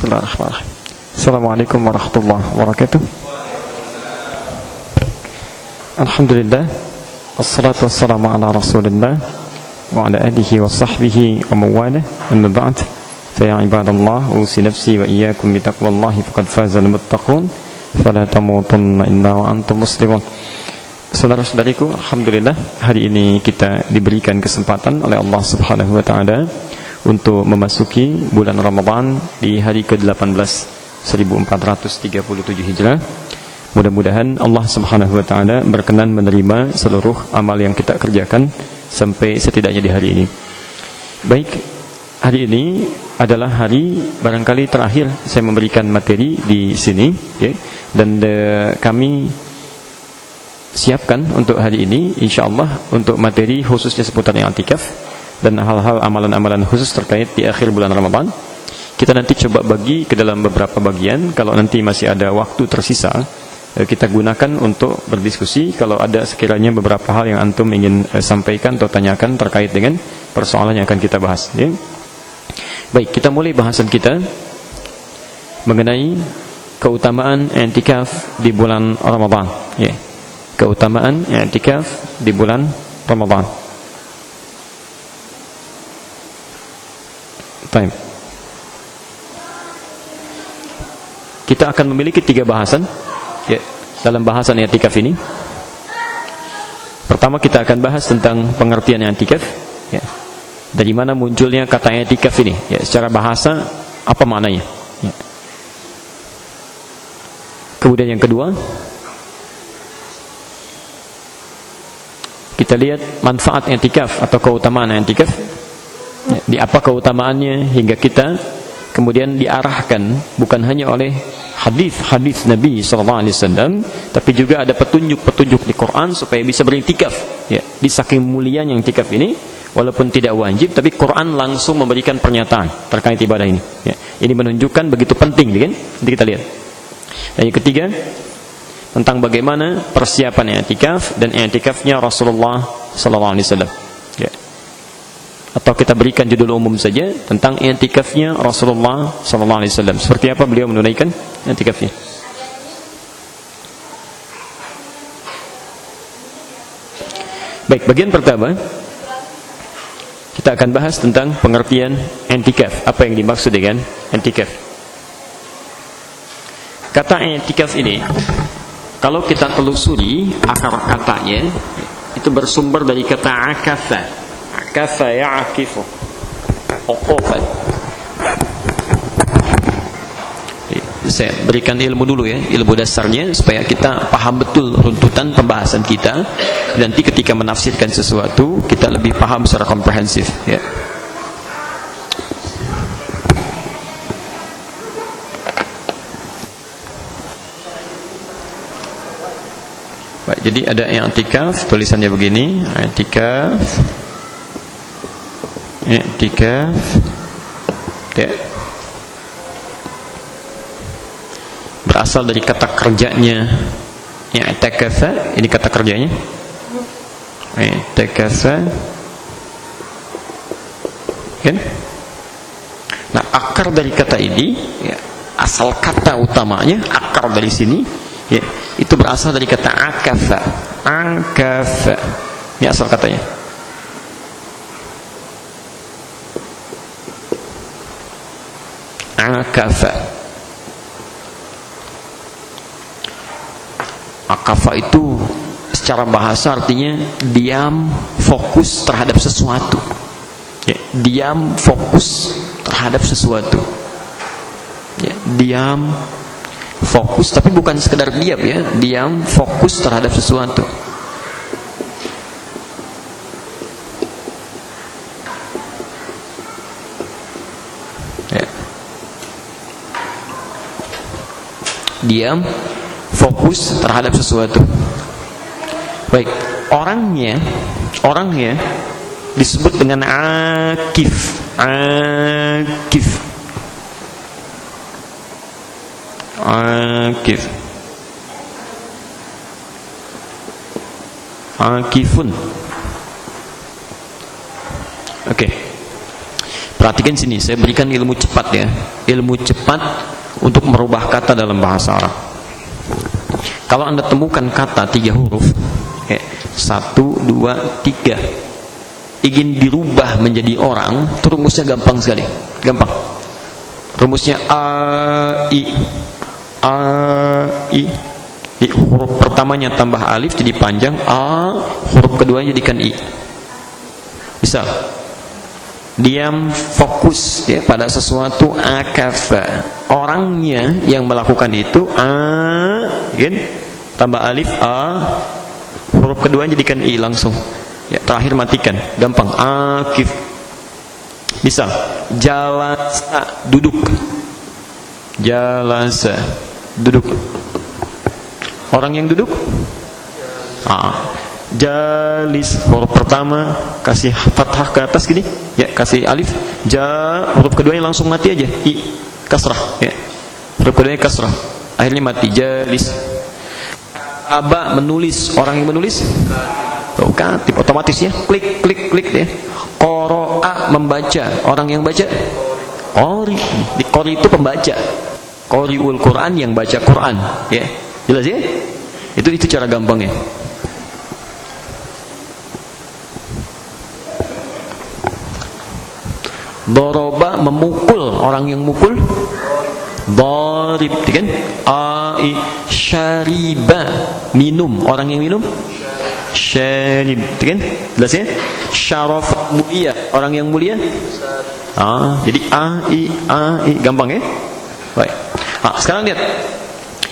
Bismillahirrahmanirrahim. Assalamualaikum warahmatullahi wabarakatuh. Alhamdulillah, wassalatu wassalamu ala rasulillah wa ala alihi wa sahbihi wa mawalah. Amma ba'd, fa ya ibadallah, usi nafsi wa iyyakum bi taqwallahi faqad faza al-muttaqun, fala tamutunna illa wa antum muslimun. Saudara-saudariku, alhamdulillah hari ini kita diberikan kesempatan oleh Allah Subhanahu wa taala untuk memasuki bulan Ramadan di hari ke-18 1437 Hijrah. Mudah-mudahan Allah Subhanahu wa taala berkenan menerima seluruh amal yang kita kerjakan sampai setidaknya di hari ini. Baik, hari ini adalah hari barangkali terakhir saya memberikan materi di sini, ya. Dan kami siapkan untuk hari ini insyaallah untuk materi khususnya seputar i'tikaf dan hal-hal amalan-amalan khusus terkait di akhir bulan Ramadan. Kita nanti coba bagi ke dalam beberapa bagian. Kalau nanti masih ada waktu tersisa, kita gunakan untuk berdiskusi kalau ada sekiranya beberapa hal yang antum ingin sampaikan atau tanyakan terkait dengan persoalan yang akan kita bahas, ya. Baik, kita mulai bahasan kita mengenai keutamaan i'tikaf di bulan Ramadan, ya. Keutamaan i'tikaf di bulan Ramadan. Baik. Kita akan memiliki 3 bahasan, ya, dalam bahasan i'tikaf ini. Pertama kita akan bahas tentang pengertian i'tikaf, ya. Dari mana munculnya kata i'tikaf ini, ya, secara bahasa apa maknanya, ya. Kemudian yang kedua, kita lihat manfaat i'tikaf atau keutamaan i'tikaf, ya, di apa keutamaannya hingga kita kemudian diarahkan bukan hanya oleh hadis Nabi SAW, tapi juga ada petunjuk-petunjuk di Quran supaya bisa beriktikaf, ya. Di saking mulianya i'tikaf ini, walaupun tidak wajib, tapi Quran langsung memberikan pernyataan terkait ibadah ini, ya. Ini menunjukkan begitu penting, kan? Nanti kita lihat. Dan yang ketiga, tentang bagaimana persiapan i'tikaf dan i'tikafnya Rasulullah SAW, ya. Atau kita berikan judul umum saja tentang i'tikafnya Rasulullah SAW. Seperti apa beliau menunaikan i'tikafnya. Baik, bagian pertama kita akan bahas tentang pengertian i'tikaf. Apa yang dimaksud dengan i'tikaf? Kata i'tikaf ini, kalau kita telusuri akar katanya, itu bersumber dari kata akafa. Akafa ya'akifu, uqufan. Saya berikan ilmu dulu, ya, ilmu dasarnya supaya kita paham betul runtutan pembahasan kita. Nanti ketika menafsirkan sesuatu kita lebih paham secara komprehensif, ya. Baik, jadi ada i'tikaf, tulisannya begini, i'tikaf, ya. Berasal dari kata kerjanya i'takafa, ini kata kerjanya i'takafa, kan? Nah, akar dari kata ini, ya, asal kata utamanya, akar dari sini, ya, itu berasal dari kata akafa. Akafa, ini asal katanya. Akafa. Akafa itu secara bahasa artinya diam, fokus terhadap sesuatu, ya, diam, fokus terhadap sesuatu, ya, diam, fokus, tapi bukan sekedar diam, ya, diam, fokus terhadap sesuatu. Ya. Diam, fokus terhadap sesuatu. Baik, orangnya disebut dengan akif. Akif. Akif. Akifun. Oke. Perhatikan sini, saya berikan ilmu cepat ya. Ilmu cepat untuk merubah kata dalam bahasa Arab. Kalau Anda temukan kata 3 huruf, 1, 2, 3, ingin dirubah menjadi orang, itu rumusnya gampang sekali. Gampang. Rumusnya I. Huruf pertamanya tambah alif jadi panjang A, huruf kedua jadikan I. Misal, diam fokus ya pada sesuatu, akafa, orangnya yang melakukan itu kan? Tambah alif A, huruf kedua jadikan I langsung ya, terakhir matikan, gampang. Akif. Misal, jalasa, duduk. Jalasa, duduk. Orang yang duduk jalis, huruf pertama kasih fathah ke atas gini ya, kasih alif. Huruf keduanya langsung mati aja, I, kasrah ya, huruf keduanya kasrah, akhirnya mati, jalis. Aba, menulis, orang yang menulis katib, otomatis ya, klik ya. Qoro'a, membaca, orang yang baca qori. Qori itu pembaca, qoriul Quran, yang baca Quran ya, jelas ya. Itu cara gampangnya. Doroba, memukul, orang yang mukul darib kan. Syariba, minum, orang yang minum syarib kan, jelas ya. Syaraf, mulia, orang yang mulia jadi gampang ya. Baik. Sekarang lihat,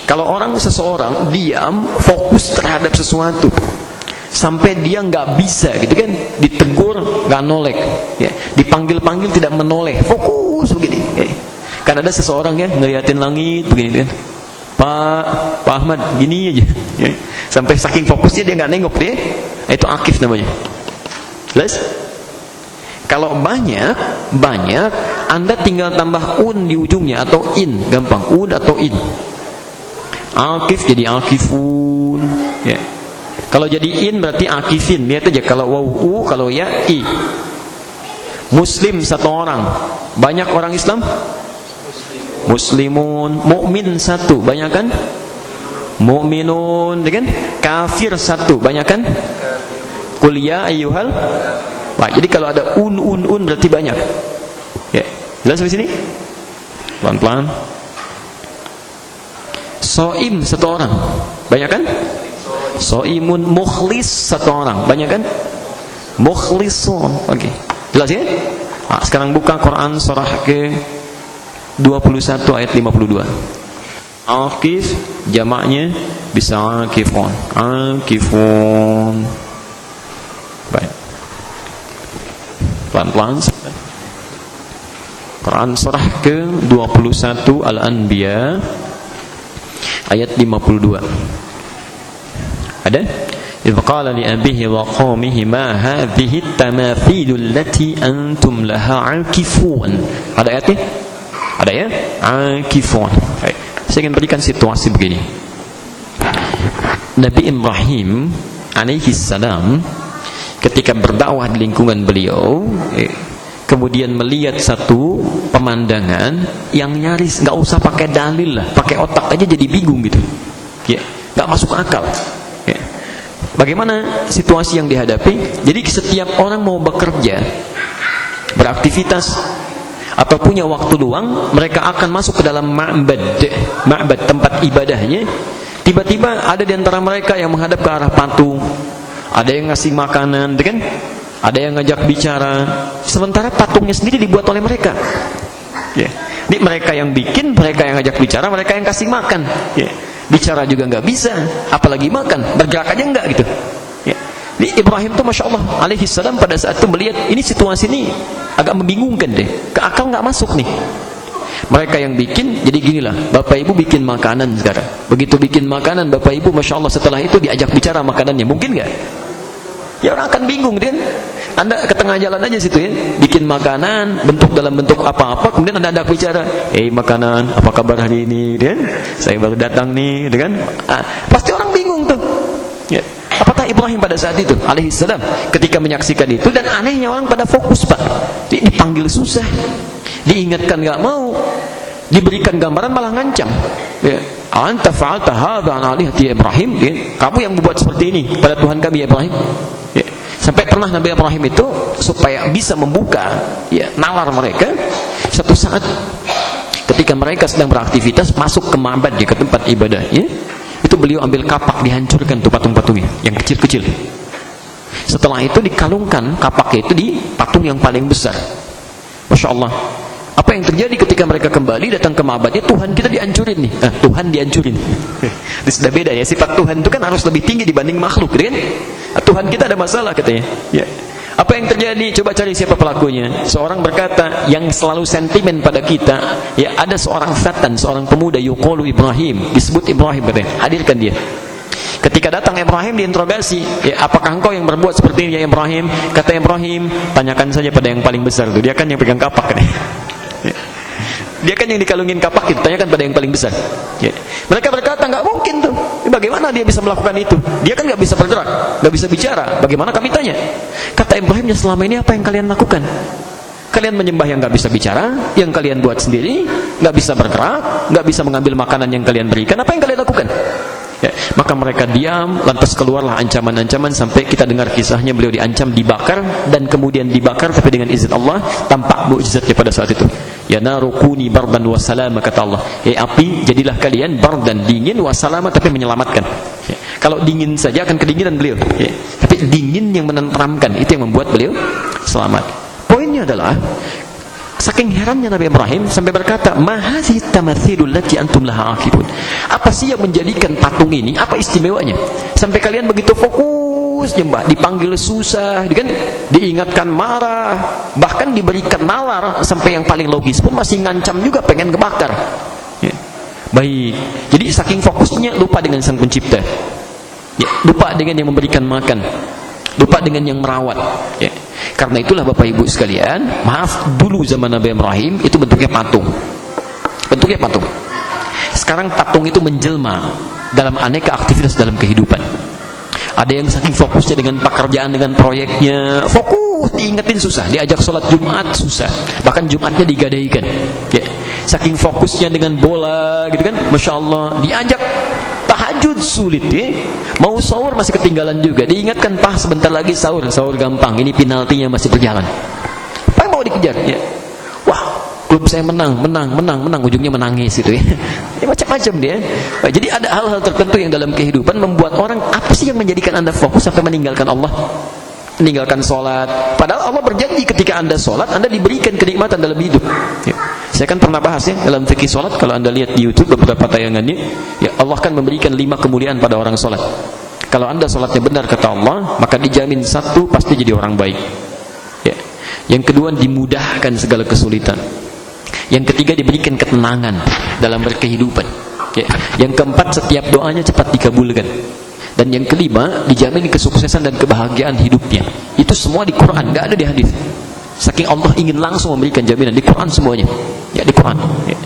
kalau seseorang diam fokus terhadap sesuatu sampai dia nggak bisa gitu kan, ditegur nggak noleh ya, dipanggil tidak menoleh, fokus begini ya. Kan ada seseorang ya ngeliatin langit begini kan, Pak Ahmad gini aja ya. Sampai saking fokusnya dia nggak nengok dia, itu akif namanya. Jelas? Kalau banyak Anda tinggal tambah un di ujungnya atau in, gampang, un atau in. Akif jadi akifun ya. Kalau jadi in berarti akifin, lihat aja, kalau waw u, kalau ya i. Muslim, satu orang, banyak orang Islam muslimun. Mukmin, satu, banyak kan mukminun, kan? Kafir, satu, banyak kan kuliah ayyuhal. Wah, jadi kalau ada un berarti banyak ya. Jelas sampai sini? Pelan-pelan. Soim, satu orang, banyak kan soimun. Mukhlis, satu orang, banyak kan mukhlisun. Oke, jelas ya. Sekarang buka Quran surah ke 21 ayat 52. Akif jamaknya bisa akifun. Baik, pelan-pelan. Quran surah ke 21 Al-Anbiya ayat 52. Ada? إذ قال لأبيه وقومه ما هذه التماثيل التي أنتم لها عاكفون. Ada ayatnya? Ada ya? Akifun. Saya ingin berikan situasi begini. Nabi Ibrahim alaihi salam ketika berdakwah di lingkungan beliau, kemudian melihat satu pemandangan yang nyaris nggak usah pakai dalil lah, pakai otak aja jadi bingung gitu ya, nggak masuk akal ya. Bagaimana situasi yang dihadapi? Jadi setiap orang mau bekerja, beraktivitas, atau punya waktu luang, mereka akan masuk ke dalam ma'bad, tempat ibadahnya. Tiba-tiba ada di antara mereka yang menghadap ke arah patung, ada yang ngasih makanan, kan? Ada yang ngajak bicara, sementara patungnya sendiri dibuat oleh mereka ya. Ini mereka yang bikin, mereka yang ngajak bicara, mereka yang kasih makan ya. Bicara juga nggak bisa, apalagi makan, bergerak aja nggak gitu ya. Ini Ibrahim tuh Masya Allah alaihi salam pada saat itu melihat ini, situasi ini agak membingungkan deh, ke akal nggak masuk nih. Mereka yang bikin, jadi ginilah, bapak ibu bikin makanan sekarang. Begitu bikin makanan, bapak ibu Masya Allah setelah itu diajak bicara makanannya, mungkin nggak? Ya orang akan bingung kan. Anda ke tengah jalan aja situ ya, bikin makanan dalam bentuk apa-apa, kemudian Anda ada bicara, makanan, apa kabar hari ini, kan? Saya baru datang nih, kan? Pasti orang bingung tuh ya. Apakah Ibrahim pada saat itu alaihissalam ketika menyaksikan itu, dan anehnya orang pada fokus Pak, dipanggil susah, diingatkan nggak mau, diberikan gambaran malah ngancam, ya, anta fa'alta hadza an alihati Ibrahim, ya, kamu yang membuat seperti ini pada Tuhan kami Ibrahim, ya. Sampai pernah Nabi Ibrahim itu supaya bisa membuka, ya, nalar mereka, satu saat ketika mereka sedang beraktivitas masuk ke ma'bad, ke tempat ibadahnya, itu beliau ambil kapak, dihancurkan tuh patung-patungnya yang kecil-kecil. Setelah itu dikalungkan kapaknya itu di patung yang paling besar. Masya Allah. Apa yang terjadi ketika mereka kembali datang ke ma'badnya? Tuhan kita dihancurin nih. Tuhan dihancurin. Itu sudah beda ya. Sifat Tuhan itu kan harus lebih tinggi dibanding makhluk, kan? Tuhan kita ada masalah katanya. Ya. Apa yang terjadi? Coba cari siapa pelakunya. Seorang berkata yang selalu sentimen pada kita, ya, ada seorang fatan, seorang pemuda yuqalu Ibrahim, disebut Ibrahim katanya. Hadirkan dia. Ketika datang Ibrahim diinterogasi, ya, apakah engkau yang berbuat seperti ini ya Ibrahim? Kata Ibrahim, tanyakan saja pada yang paling besar itu. Dia kan yang pegang kapak katanya. Ya. Dia kan yang dikalungin kapak itu, tanyakan pada yang paling besar. Ya. Mereka berkata, nggak mungkin tuh. Bagaimana dia bisa melakukan itu? Dia kan nggak bisa bergerak, nggak bisa bicara. Bagaimana kami tanya? Kata Ibrahim, ya selama ini apa yang kalian lakukan? Kalian menyembah yang nggak bisa bicara, yang kalian buat sendiri, nggak bisa bergerak, nggak bisa mengambil makanan yang kalian berikan. Apa yang kalian lakukan? Ya, maka mereka diam, lantas keluarlah ancaman-ancaman sampai kita dengar kisahnya beliau diancam dibakar, dan kemudian dibakar tapi dengan izin Allah, tampak mukjizatnya pada saat itu. Ya narukuni bardan wa salama, kata Allah. Api, jadilah kalian bardan, dingin, wa salama, tapi menyelamatkan. Ya, kalau dingin saja akan kedinginan beliau. Ya, tapi dingin yang menenteramkan, itu yang membuat beliau selamat. Poinnya adalah saking herannya Nabi Ibrahim sampai berkata, "Ma hadhihi tamathilul lati antum laha akifun." Apa sih yang menjadikan patung ini? Apa istimewanya? Sampai kalian begitu fokus nyembah, dipanggil susah, kan diingatkan marah, bahkan diberikan nalar sampai yang paling logis pun masih ngancam juga pengen kebakar. Ya. Baik. Jadi saking fokusnya lupa dengan Sang Pencipta. Ya, lupa dengan yang memberikan makan. Lupa dengan yang merawat. Ya. Karena itulah Bapak Ibu sekalian, maaf, dulu zaman Nabi Ibrahim itu bentuknya patung. Bentuknya patung. Sekarang patung itu menjelma dalam aneka aktivitas dalam kehidupan. Ada yang saking fokusnya dengan pekerjaan, dengan proyeknya, fokus, diingetin susah, diajak sholat Jumat susah, bahkan Jumatnya digadaikan. Ya. Saking fokusnya dengan bola, gitu kan, Masya Allah, diajak tahajud sulit, ya. Mau sahur masih ketinggalan juga, diingatkan, Pak sebentar lagi sahur, sahur gampang, ini penaltinya masih berjalan. Apa yang mau dikejar? Ya. Wah, klub saya menang, ujungnya menangis itu, ya. Ya macam-macam dia. Jadi ada hal-hal tertentu yang dalam kehidupan membuat orang, apa sih yang menjadikan Anda fokus sampai meninggalkan Allah? Meninggalkan sholat. Padahal Allah berjanji ketika Anda sholat, Anda diberikan kenikmatan dalam hidup. Ya. Saya kan pernah bahas ya dalam fikih sholat. Kalau Anda lihat di YouTube beberapa tayangannya, ya Allah kan memberikan 5 kemuliaan pada orang sholat. Kalau Anda sholatnya benar kata Allah, maka dijamin 1 pasti jadi orang baik. Ya. Yang kedua, dimudahkan segala kesulitan. Yang ketiga, diberikan ketenangan dalam berkehidupan. Ya. Yang keempat, setiap doanya cepat dikabulkan. Dan yang kelima, dijamin kesuksesan dan kebahagiaan hidupnya. Itu semua di Quran, nggak ada di hadis. Saking Allah ingin langsung memberikan jaminan di Quran semuanya. Ya di Quran. Ya.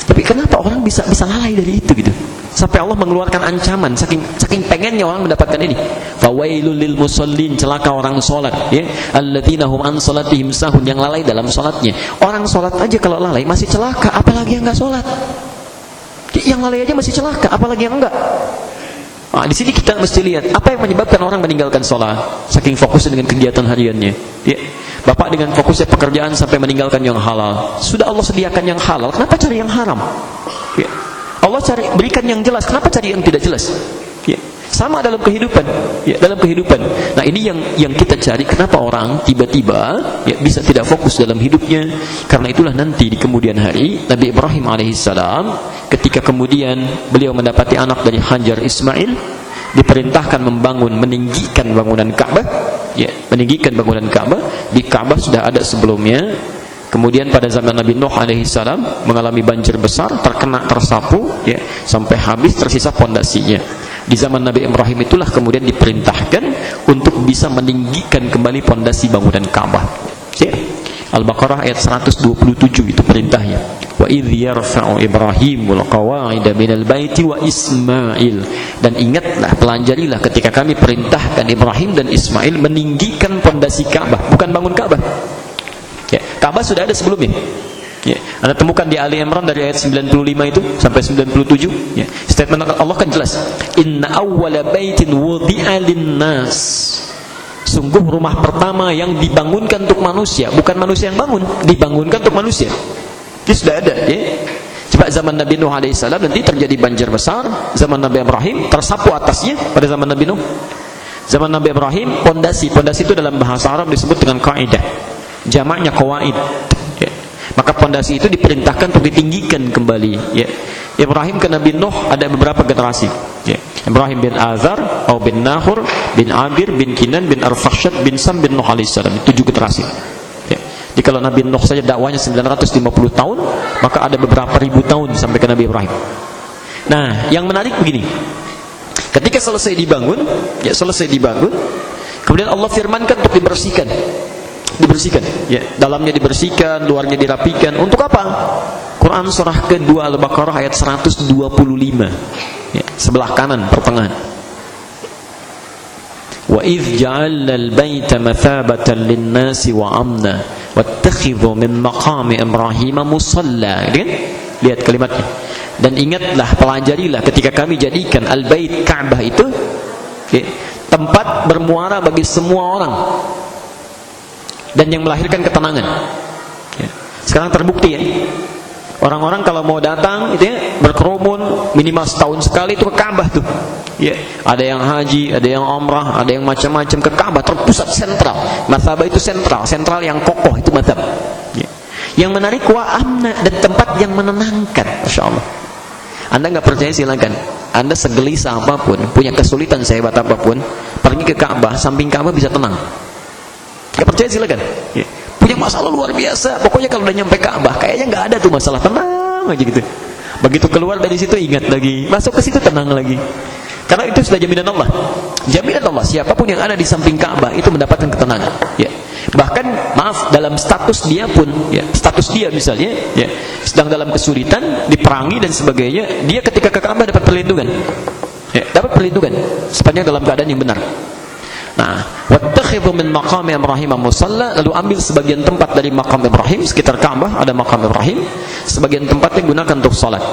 Tapi kenapa orang bisa lalai dari itu gitu? Sampai Allah mengeluarkan ancaman, saking pengennya orang mendapatkan ini. Fawailul lil musallin, celaka orang salat, ya. Alladzina hum an salatihim sahun, yang lalai dalam salatnya. Orang salat aja kalau lalai masih celaka, apalagi yang enggak salat. Yang lalai aja masih celaka, apalagi yang enggak. Nah, di sini kita mesti lihat apa yang menyebabkan orang meninggalkan sholat, saking fokusnya dengan kegiatan hariannya. Ya. Bapak dengan fokusnya pekerjaan sampai meninggalkan yang halal. Sudah Allah sediakan yang halal, kenapa cari yang haram? Ya. Allah berikan yang jelas, kenapa cari yang tidak jelas? Ya. Sama dalam kehidupan, ya, dalam kehidupan. Nah ini yang kita cari, kenapa orang tiba-tiba ya, bisa tidak fokus dalam hidupnya. Karena itulah nanti di kemudian hari Nabi Ibrahim alaihissalam ketika kemudian beliau mendapati anak dari Hajar Ismail, diperintahkan meninggikan bangunan Ka'bah, ya, meninggikan bangunan Ka'bah. Di Ka'bah sudah ada sebelumnya. Kemudian pada zaman Nabi Nuh alaihissalam mengalami banjir besar, tersapu, ya, sampai habis, tersisa pondasinya. Di zaman Nabi Ibrahim itulah kemudian diperintahkan untuk bisa meninggikan kembali pondasi bangunan Ka'bah. Ya. Al-Baqarah ayat 127 itu perintahnya. Wa idh yarfa'u Ibrahimul qawa'ida minal baiti wa Ismail. Dan ingatlah, pelajarilah ketika kami perintahkan Ibrahim dan Ismail meninggikan pondasi Ka'bah, bukan bangun Ka'bah. Ya, Ka'bah sudah ada sebelumnya. Ya, Anda temukan di Ali Imran dari ayat 95 itu sampai 97. Ya, statement Allah kan jelas. Inna awwala baitin wudi'a lin-nas. Sungguh rumah pertama yang dibangunkan untuk manusia, bukan manusia yang bangun, dibangunkan untuk manusia. Itu sudah ada, ya. Coba zaman Nabi Nuh alaihissalam nanti terjadi banjir besar, zaman Nabi Ibrahim tersapu atasnya pada zaman Nabi Nuh. Zaman Nabi Ibrahim pondasi itu dalam bahasa Arab disebut dengan kaidah. Jamaknya qawaid. Ya. Maka pondasi itu diperintahkan untuk ditinggikan kembali, ya. Ibrahim ke Nabi Nuh ada beberapa generasi, ya. Ibrahim bin Azar, atau bin Nahur, bin Abir, bin Kinan, bin Arfakhshad, bin Sam, bin Nuh alaihissalam. 7 generasi. Ya. Jadi kalau Nabi Nuh saja dakwanya 950 tahun, maka ada beberapa ribu tahun sampai ke Nabi Ibrahim. Nah, yang menarik begini. Ketika selesai dibangun, kemudian Allah firmankan untuk dibersihkan, ya, dalamnya dibersihkan, luarnya dirapikan. Untuk apa? Quran surah kedua Al-Baqarah ayat 125, ya, sebelah kanan pertengahan. Wa idh ja'alna al-baita mathabatan lin-nasi wa amna wattakhidhu min maqami Ibrahim musalla. Lihat kalimatnya. Dan ingatlah, pelajarilah ketika kami jadikan al-bait Ka'bah itu, ya, tempat bermuara bagi semua orang dan yang melahirkan ketenangan. Ya. Sekarang terbukti, ya. Orang-orang kalau mau datang itu, ya, berkerumun minimal setahun sekali itu ke Ka'bah tuh. Ya, ada yang haji, ada yang umrah, ada yang macam-macam ke Ka'bah, terpusat sentral. Mazhab itu sentral yang kokoh itu mazhab. Ya. Yang menarik wa amna, dan tempat yang menenangkan. Masyaallah. Anda nggak percaya silakan. Anda segelisah apapun, punya kesulitan sehebat apapun, pergi ke Ka'bah, samping Ka'bah bisa tenang. Nggak percaya silakan. Ya. Punya masalah luar biasa, pokoknya kalau udah nyampe Ka'bah kayaknya nggak ada tuh masalah, tenang aja gitu. Begitu keluar dari situ ingat lagi, masuk ke situ tenang lagi. Karena itu sudah jaminan Allah. Jaminan Allah, siapapun yang ada di samping Ka'bah itu mendapatkan ketenangan. Ya. Bahkan maaf, dalam status dia pun, ya, status dia misalnya, ya, sedang dalam kesulitan, diperangi dan sebagainya, dia ketika ke Ka'bah dapat perlindungan. Ya, dapat perlindungan sepanjang dalam keadaan yang benar. Nah, wattakhidhu min maqami Ibrahim musalla, lalu ambil sebagian tempat dari maqam Ibrahim, sekitar Ka'bah ada maqam Ibrahim, sebagian tempatnya gunakan untuk salat.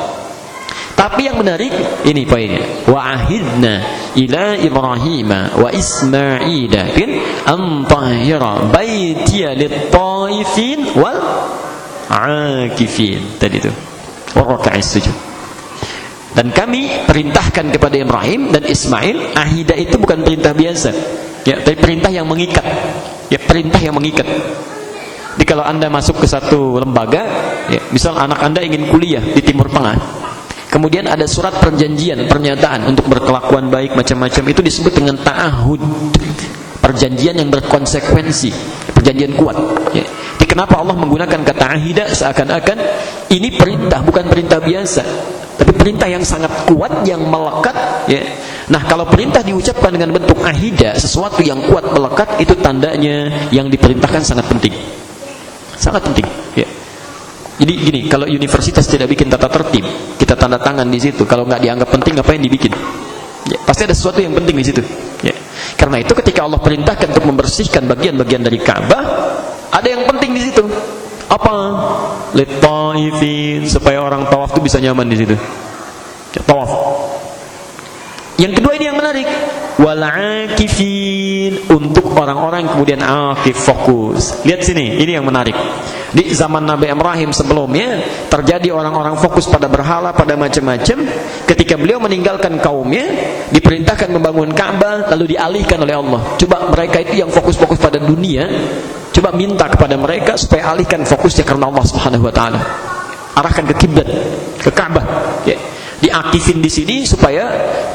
Tapi yang menarik ini poinnya. Wa ahidna ila Ibrahim wa Ismail an tahira baitiya lit-taifin wal 'akifin. Tadi itu. Wa raka'is sujud. Dan kami perintahkan kepada Ibrahim dan Ismail, ahidah itu bukan perintah biasa. Ya, tapi perintah yang mengikat. Ya, perintah yang mengikat. Jadi kalau Anda masuk ke satu lembaga, ya, misal anak Anda ingin kuliah di Timur Tengah, kemudian ada surat perjanjian, pernyataan untuk berkelakuan baik macam-macam, itu disebut dengan ta'ahud. Perjanjian yang berkonsekuensi, perjanjian kuat. Ya. Jadi kenapa Allah menggunakan kata ahidah, seakan-akan ini perintah, bukan perintah biasa, tapi perintah yang sangat kuat, yang melekat. Ya. Nah, kalau perintah diucapkan dengan bentuk ahidah, sesuatu yang kuat melekat, itu tandanya yang diperintahkan sangat penting, sangat penting. Ya. Jadi gini, kalau universitas tidak bikin tata tertib, kita tanda tangan di situ. Kalau nggak dianggap penting, ngapain dibikin? Ya, pasti ada sesuatu yang penting di situ. Ya. Karena itu ketika Allah perintahkan untuk membersihkan bagian-bagian dari Ka'bah, ada yang penting di situ. Apa? Lit-taifin, supaya orang tawaf itu bisa nyaman di situ. Ya, tawaf. Yang kedua ini yang menarik, wal 'akifin, untuk orang-orang kemudian akif, fokus. Lihat sini, ini yang menarik. Di zaman Nabi Ibrahim sebelumnya terjadi orang-orang fokus pada berhala, pada macam-macam. Ketika beliau meninggalkan kaumnya, diperintahkan membangun Ka'bah, lalu dialihkan oleh Allah. Coba mereka itu yang fokus-fokus pada dunia, coba minta kepada mereka supaya alihkan fokusnya karena Allah Subhanahu wa taala. Arahkan ke kiblat, ke Ka'bah. Ya. Diaktifin di sini supaya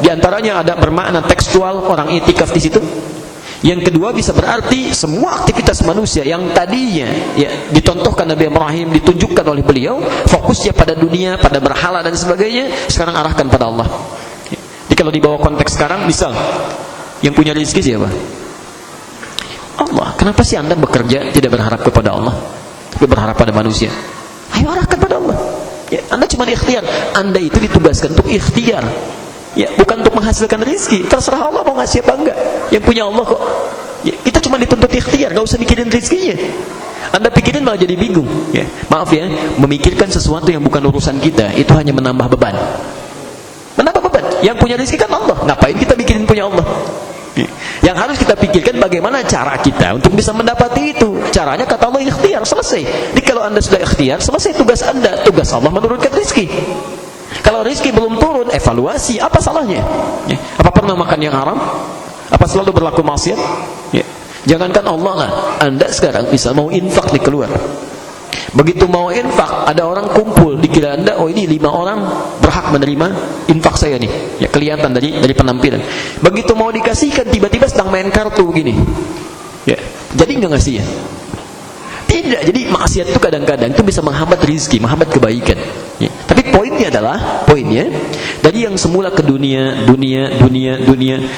diantaranya ada bermakna tekstual, orang itikaf di situ. Yang kedua bisa berarti semua aktivitas manusia yang tadinya, ya, dicontohkan Nabi Ibrahim, ditunjukkan oleh beliau, fokusnya pada dunia, pada berhala dan sebagainya, sekarang arahkan pada Allah. Jadi kalau dibawa konteks sekarang, misal yang punya rezeki siapa? Allah. Kenapa sih Anda bekerja tidak berharap kepada Allah? tapi berharap pada manusia. Ayo arahkan pada Allah. Ya, Anda cuma ikhtiar. Anda itu ditugaskan untuk ikhtiar. Ya, bukan untuk menghasilkan rezeki. Terserah Allah mau ngasih apa enggak. Yang punya Allah kok. Ya, kita cuma dituntut ikhtiar, enggak usah mikirin rezekinya. Anda pikirin malah jadi bingung. Ya, maaf ya, memikirkan sesuatu yang bukan urusan kita itu hanya menambah beban. Menambah beban. Yang punya rezeki kan Allah. Ngapain kita mikirin punya Allah? Yang harus kita pikirkan bagaimana cara kita untuk bisa mendapati itu. Caranya kata Allah ikhtiar, selesai. Jadi kalau Anda sudah ikhtiar, selesai tugas Anda. Tugas Allah menurunkan rezeki. Kalau rezeki belum turun, evaluasi, apa salahnya? Ya. Apa pernah makan yang haram? Apa selalu berlaku maksiat? Ya. Jangankan Allah lah, Anda sekarang bisa mau infak di keluar. Begitu mau infak, ada orang kumpul, dikira Anda, oh ini 5 orang berhak menerima infak saya nih. Ya kelihatan dari penampilan. Begitu mau dikasihkan, tiba-tiba sedang main kartu begini. Ya, jadi nggak ngasih ya? Tidak. Jadi maksiat itu kadang-kadang itu bisa menghambat rezeki, menghambat kebaikan. Ya. Tapi poinnya dari yang semula ke dunia,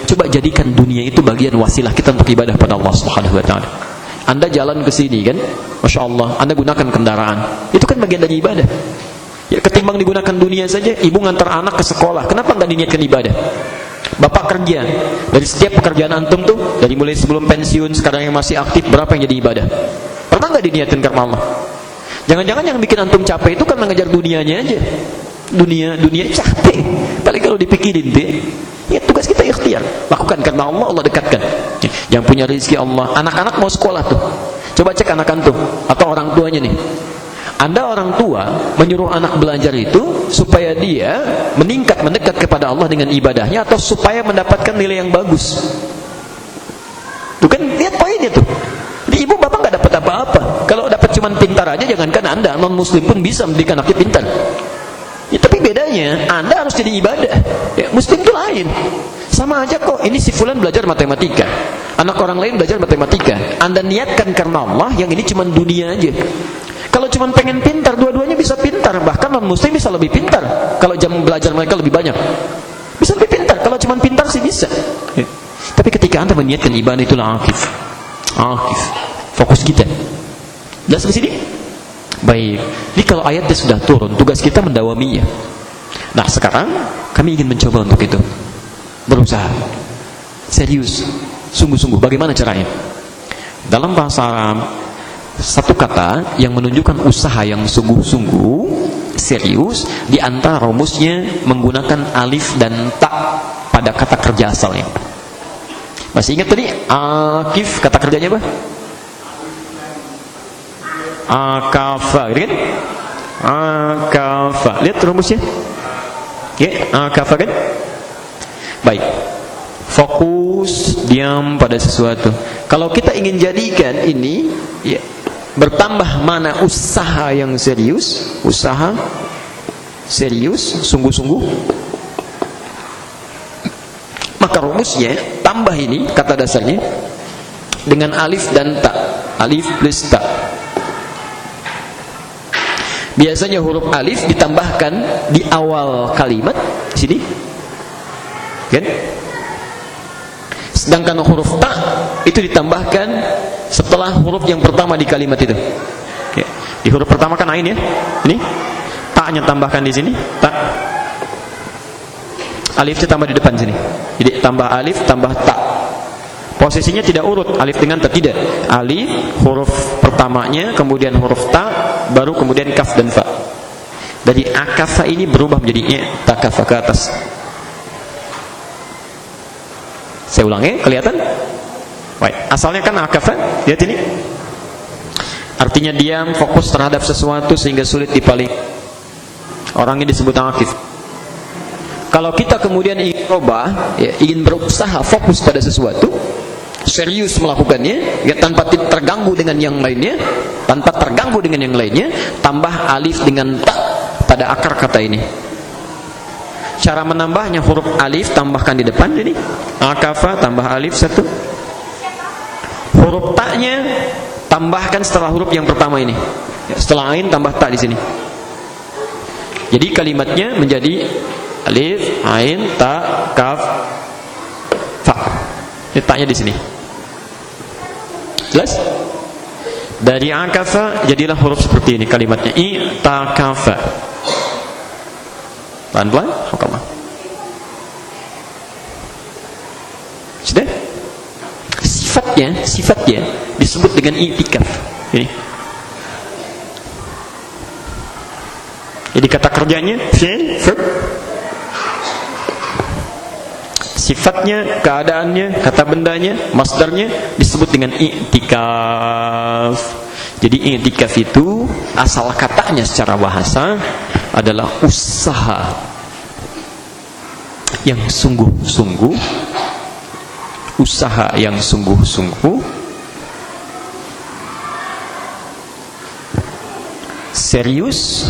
coba jadikan dunia itu bagian wasilah kita untuk ibadah pada Allah Subhanahu Wa Taala. Anda jalan ke sini kan, masya Allah, Anda gunakan kendaraan, itu kan bagian dari ibadah. Ya, ketimbang digunakan dunia saja, ibu ngantar anak ke sekolah, kenapa nggak diniatkan ibadah? Bapak kerja, dari setiap pekerjaan antum tuh, dari mulai sebelum pensiun, sekarang yang masih aktif, berapa yang jadi ibadah? Pernah nggak diniatkan karena Allah? Jangan-jangan yang bikin antum capek itu kan mengejar dunianya aja. Dunia capek. Paling kalau dipikirin deh, ya tugas kita ikhtiar. Lakukan karena Allah, Allah dekatkan. Yang punya rezeki Allah. Anak-anak mau sekolah tuh, coba cek anak antum atau orang tuanya nih. Anda orang tua menyuruh anak belajar itu supaya dia mendekat kepada Allah dengan ibadahnya, atau supaya mendapatkan nilai yang bagus? Tuh kan, lihat poinnya tuh. Jadi ibu bapak nggak dapat apa-apa. Kalau dapat cuman pintar aja, jangankan Anda, non muslim pun bisa mendidik anaknya pintar. Ya, tapi bedanya Anda harus jadi ibadah. Ya, muslim itu lain. Sama aja kok. Ini si fulan belajar matematika, anak orang lain belajar matematika. Anda niatkan karena Allah, yang ini cuma dunia aja. Kalau cuma pengen pintar, dua-duanya bisa pintar. Bahkan non muslim bisa lebih pintar. Kalau jam belajar mereka lebih banyak, bisa lebih pintar. Kalau cuma pintar sih bisa. Ya. Tapi ketika Anda meniatkan ibadah, itulah akif. Fokus kita. Jelas di sini? Baik. Jadi kalau ayatnya sudah turun, tugas kita mendawaminya. Nah, sekarang kami ingin mencoba untuk itu. Berusaha serius, sungguh-sungguh. Bagaimana caranya? Dalam bahasa Arab, satu kata yang menunjukkan usaha yang sungguh-sungguh, serius, di antara rumusnya menggunakan alif dan ta pada kata kerja asalnya. Masih ingat tadi akif, kata kerjanya apa? Akafa, gitu kan? Akafa. Lihat rumusnya. Ya, akafa kan? Baik. Fokus, diam pada sesuatu. Kalau kita ingin jadikan ini, ya, bertambah mana usaha yang serius, usaha serius, sungguh-sungguh, maka rumusnya tambah ini kata dasarnya dengan alif dan ta. Alif plus ta. Biasanya huruf alif ditambahkan di awal kalimat di sini, kan? Sedangkan huruf ta itu ditambahkan setelah huruf yang pertama di kalimat itu. Ya. Di huruf pertama kan ain ya. Ini ta-nya tambahkan di sini, ta. Alifnya tambah di depan sini. Jadi tambah alif tambah ta. Posisinya tidak urut alif dengan ta, tidak. Alif huruf pertamanya, kemudian huruf ta, baru kemudian kaf dan fa. Dari akafa ini berubah menjadi takafa ke atas. Saya ulangi, kelihatan? Baik, asalnya kan akafa, lihat ini. Artinya diam, fokus terhadap sesuatu sehingga sulit dipaling. Orang ini disebut akif. Kalau kita kemudian ingin coba, ya, ingin berusaha fokus pada sesuatu, serius melakukannya, ya, tanpa terganggu dengan yang lainnya, tambah alif dengan ta pada akar kata ini. Cara menambahnya huruf alif tambahkan di depan, jadi akafa tambah alif satu. Huruf ta-nya tambahkan setelah huruf yang pertama ini. Ya, setelah ain tambah ta di sini. Jadi kalimatnya menjadi alif, ain, ta, kaf, fa. Ini ta-nya di sini. Jelas? Dari akafa jadilah huruf seperti ini kalimatnya, i'takafa. Pelan-pelan, hakallah. Sudah? Sifatnya disebut dengan i'tikaf. Ini. Jadi kata kerjanya fi'il, verb. Sifatnya, keadaannya, kata bendanya, masdarnya disebut dengan i'tikaf. Jadi i'tikaf itu asal katanya secara bahasa adalah usaha yang sungguh-sungguh, usaha yang sungguh-sungguh, serius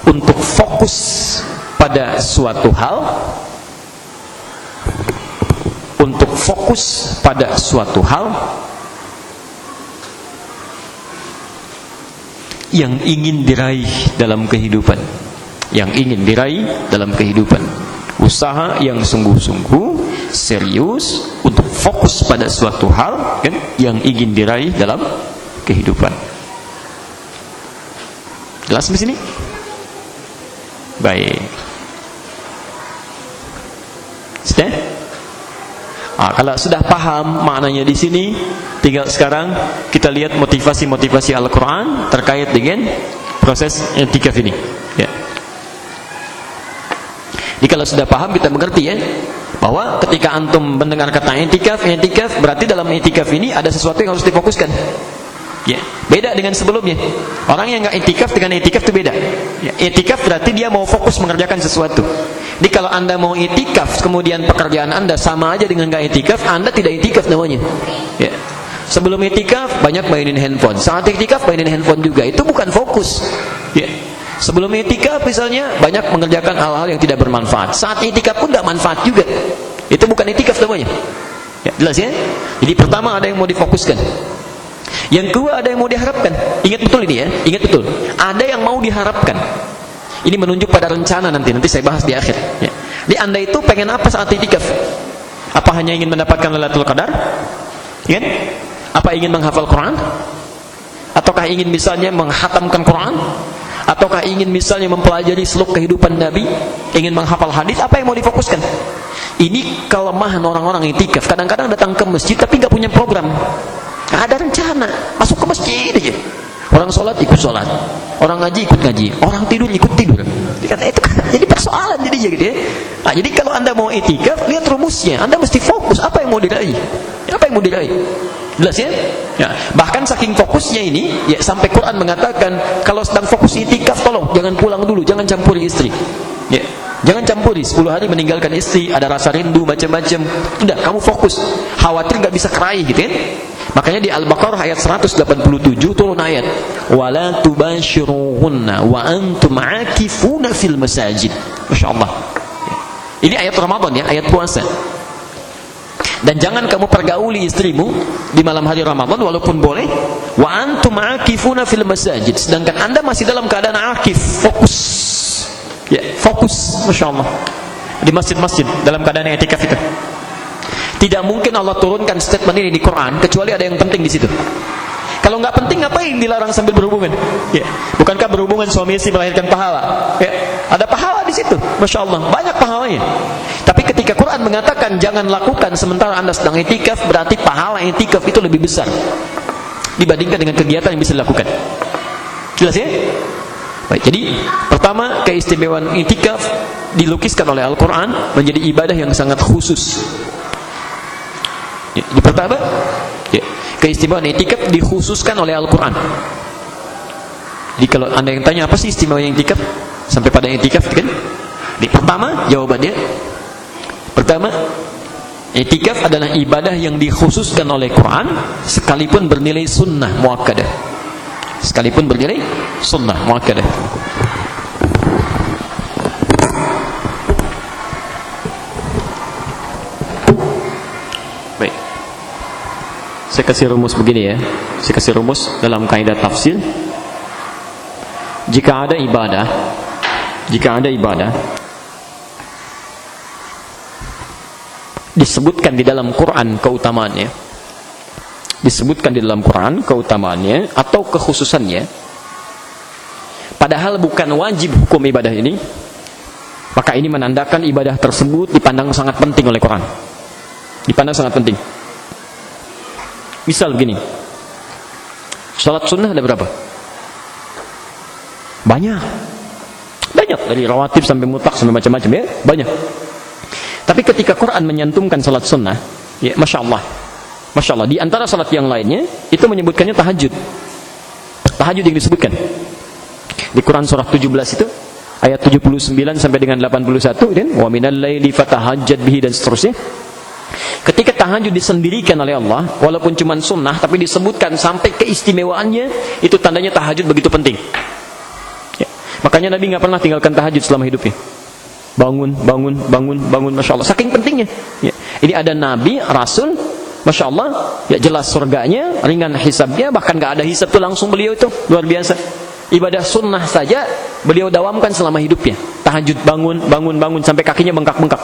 untuk fokus pada suatu hal, untuk fokus pada suatu hal yang ingin diraih dalam kehidupan, yang ingin diraih dalam kehidupan. Usaha yang sungguh-sungguh, serius untuk fokus pada suatu hal kan, yang ingin diraih dalam kehidupan. Jelas di sini? Baik. Sudah? Kalau sudah paham maknanya di sini, tinggal sekarang kita lihat motivasi-motivasi Al-Quran terkait dengan proses i'tikaf ini. Ya. Jadi kalau sudah paham, kita mengerti ya, bahwa ketika antum mendengar kata i'tikaf berarti dalam i'tikaf ini ada sesuatu yang harus difokuskan. Ya, beda dengan sebelumnya. Orang yang nggak i'tikaf dengan i'tikaf itu beda. Ya, i'tikaf berarti dia mau fokus mengerjakan sesuatu. Jadi kalau anda mau i'tikaf, kemudian pekerjaan anda sama aja dengan nggak i'tikaf, anda tidak i'tikaf namanya. Ya. Sebelum i'tikaf banyak mainin handphone, saat i'tikaf mainin handphone juga, itu bukan fokus. Ya. Sebelum i'tikaf misalnya banyak mengerjakan hal-hal yang tidak bermanfaat, saat i'tikaf pun nggak manfaat juga, itu bukan i'tikaf namanya. Ya, jelas ya? Jadi pertama ada yang mau difokuskan. Yang kedua ada yang mau diharapkan. Ingat betul ini ya, ingat betul. Ada yang mau diharapkan. Ini menunjuk pada rencana nanti saya bahas di akhir. Ya. Jadi anda itu pengen apa saat i'tikaf? Apa hanya ingin mendapatkan Lailatul Qadar? Ya? Apa ingin menghafal Quran? Ataukah ingin misalnya menghatamkan Quran? Ataukah ingin misalnya mempelajari seluk kehidupan Nabi? Ingin menghafal hadis? Apa yang mau difokuskan? Ini kelemahan orang-orang i'tikaf. Kadang-kadang datang ke masjid tapi nggak punya program. Ada rencana, masuk ke masjid aja. Orang sholat ikut sholat, orang ngaji ikut ngaji, orang tidur ikut tidur. Dikata itu kan jadi persoalan jadinya gitu ya. Nah, jadi kalau anda mau i'tikaf, lihat rumusnya. Anda mesti fokus apa yang mau diraih. Apa yang mau diraih? Jelas ya? Ya. Bahkan saking fokusnya ini, ya sampai Quran mengatakan kalau sedang fokus i'tikaf, tolong jangan pulang dulu, jangan campuri istri. Ya. Jangan campuri, 10 hari meninggalkan istri, ada rasa rindu macam-macam. Udah, kamu fokus. Khawatir nggak bisa keraih gitu ya. Makanya di Al-Baqarah ayat 187 turun ayat wala tubashiruhunna wa antum aakifuna fil masajid. Masyaallah. Ini ayat Ramadan ya, ayat puasa. Dan jangan kamu pergauli istrimu di malam hari Ramadan walaupun boleh wa antum aakifuna fil masajid, sedangkan Anda masih dalam keadaan akif, fokus. Ya, fokus, masyaallah. Di masjid-masjid dalam keadaan i'tikaf itu. Tidak mungkin Allah turunkan statement ini di Quran kecuali ada yang penting di situ. Kalau nggak penting ngapain dilarang sambil berhubungan? Ya. Bukankah berhubungan suami istri melahirkan pahala? Ya. Ada pahala di situ, masya Allah, banyak pahalanya. Tapi ketika Quran mengatakan jangan lakukan sementara anda sedang i'tikaf, berarti pahala i'tikaf itu lebih besar dibandingkan dengan kegiatan yang bisa dilakukan. Jelas ya? Baik, jadi pertama keistimewaan i'tikaf dilukiskan oleh Al-Quran menjadi ibadah yang sangat khusus. Ya, di pertama, ya, keistimewaan i'tikaf dikhususkan oleh Al-Quran. Jadi kalau anda yang tanya apa sih istimewa i'tikaf sampai pada i'tikaf kan? Di pertama jawabannya, pertama i'tikaf adalah ibadah yang dikhususkan oleh Quran sekalipun bernilai sunnah muakkadah. Sekalipun bernilai sunnah muakkadah. Baik. Saya kasih rumus begini ya. Saya kasih rumus dalam kaidah tafsir. Jika ada ibadah disebutkan di dalam Quran keutamaannya, disebutkan di dalam Quran keutamaannya atau kekhususannya, padahal bukan wajib hukum ibadah ini, maka ini menandakan ibadah tersebut dipandang sangat penting oleh Quran, dipandang sangat penting. Misal begini, salat sunnah ada berapa? Banyak, dari rawatib sampai mutlak sampai macam-macam, ya, banyak. Tapi ketika Quran menyantumkan salat sunnah, ya, masya Allah, di antara salat yang lainnya itu menyebutkannya tahajud. Tahajud yang disebutkan di Quran surah 17 itu ayat 79 sampai dengan 81, dan wa minal laili fatahajjad bihi, dan seterusnya. Ketika tahajud disendirikan oleh Allah, walaupun cuma sunnah tapi disebutkan sampai keistimewaannya, itu tandanya tahajud begitu penting. Ya. Makanya Nabi nggak pernah tinggalkan tahajud selama hidupnya. Bangun, masya Allah, saking pentingnya. Ya. Ini ada Nabi, Rasul, masya Allah, ya jelas surganya, ringan hisabnya, bahkan nggak ada hisab tuh langsung beliau itu, luar biasa. Ibadah sunnah saja beliau dawamkan selama hidupnya. Tahajud, bangun sampai kakinya bengkak-bengkak.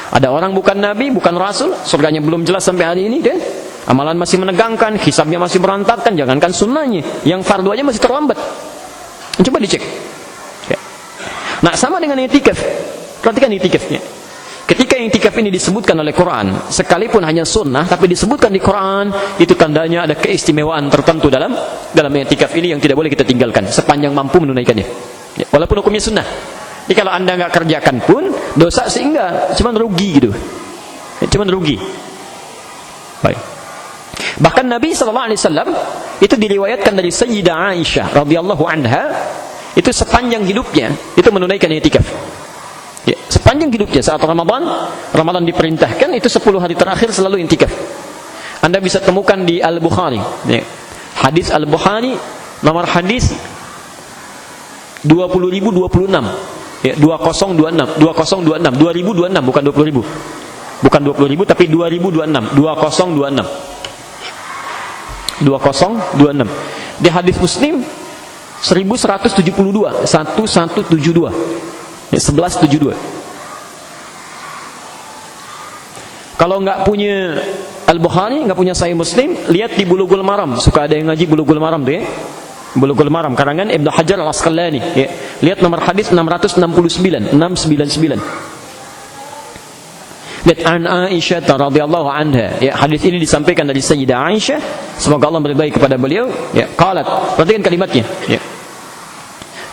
Ada orang bukan Nabi, bukan Rasul, surganya belum jelas sampai hari ini, deh. Amalan masih menegangkan, hisabnya masih berantakan, jangankan sunnahnya, yang fardu aja masih terlambat. Coba dicek. Ya. Nah, sama dengan i'tikaf. Perhatikan i'tikafnya. Ketika i'tikaf ini disebutkan oleh Quran, sekalipun hanya sunnah tapi disebutkan di Quran, itu tandanya ada keistimewaan tertentu dalam i'tikaf ini yang tidak boleh kita tinggalkan sepanjang mampu menunaikannya. Ya, walaupun hukumnya sunnah. Jadi kalau Anda nggak kerjakan pun dosa sih enggak, cuman rugi gitu. Ya, cuman rugi. Baik. Bahkan Nabi SAW itu diriwayatkan dari Sayyidah Aisyah radhiyallahu anha, itu sepanjang hidupnya itu menunaikan i'tikaf. Ya, sepanjang hidupnya saat Ramadan diperintahkan, itu 10 hari terakhir selalu i'tikaf. Anda bisa temukan di Al-Bukhari, ya. Hadis Al-Bukhari nomor hadis 20.026, ya, 2026 bukan 20.000. Bukan 20.000 tapi 2026, 2026. Di hadis Muslim 1172, 1172. Ya, 1172. Kalau nggak punya Al-Bukhari, nggak punya Sahih Muslim, lihat di Bulughul Maram. Suka ada yang ngaji Bulughul Maram tuh, ya. Bulughul Maram karangan Ibnu Hajar Al-Asqalani, ya. Lihat nomor hadis 699. Lihat an Aisyah radhiyallahu anha, ya, hadis ini disampaikan dari Sayyidah Aisyah, semoga Allah meridai kepada beliau, ya, qalat, perhatikan kalimatnya, ya.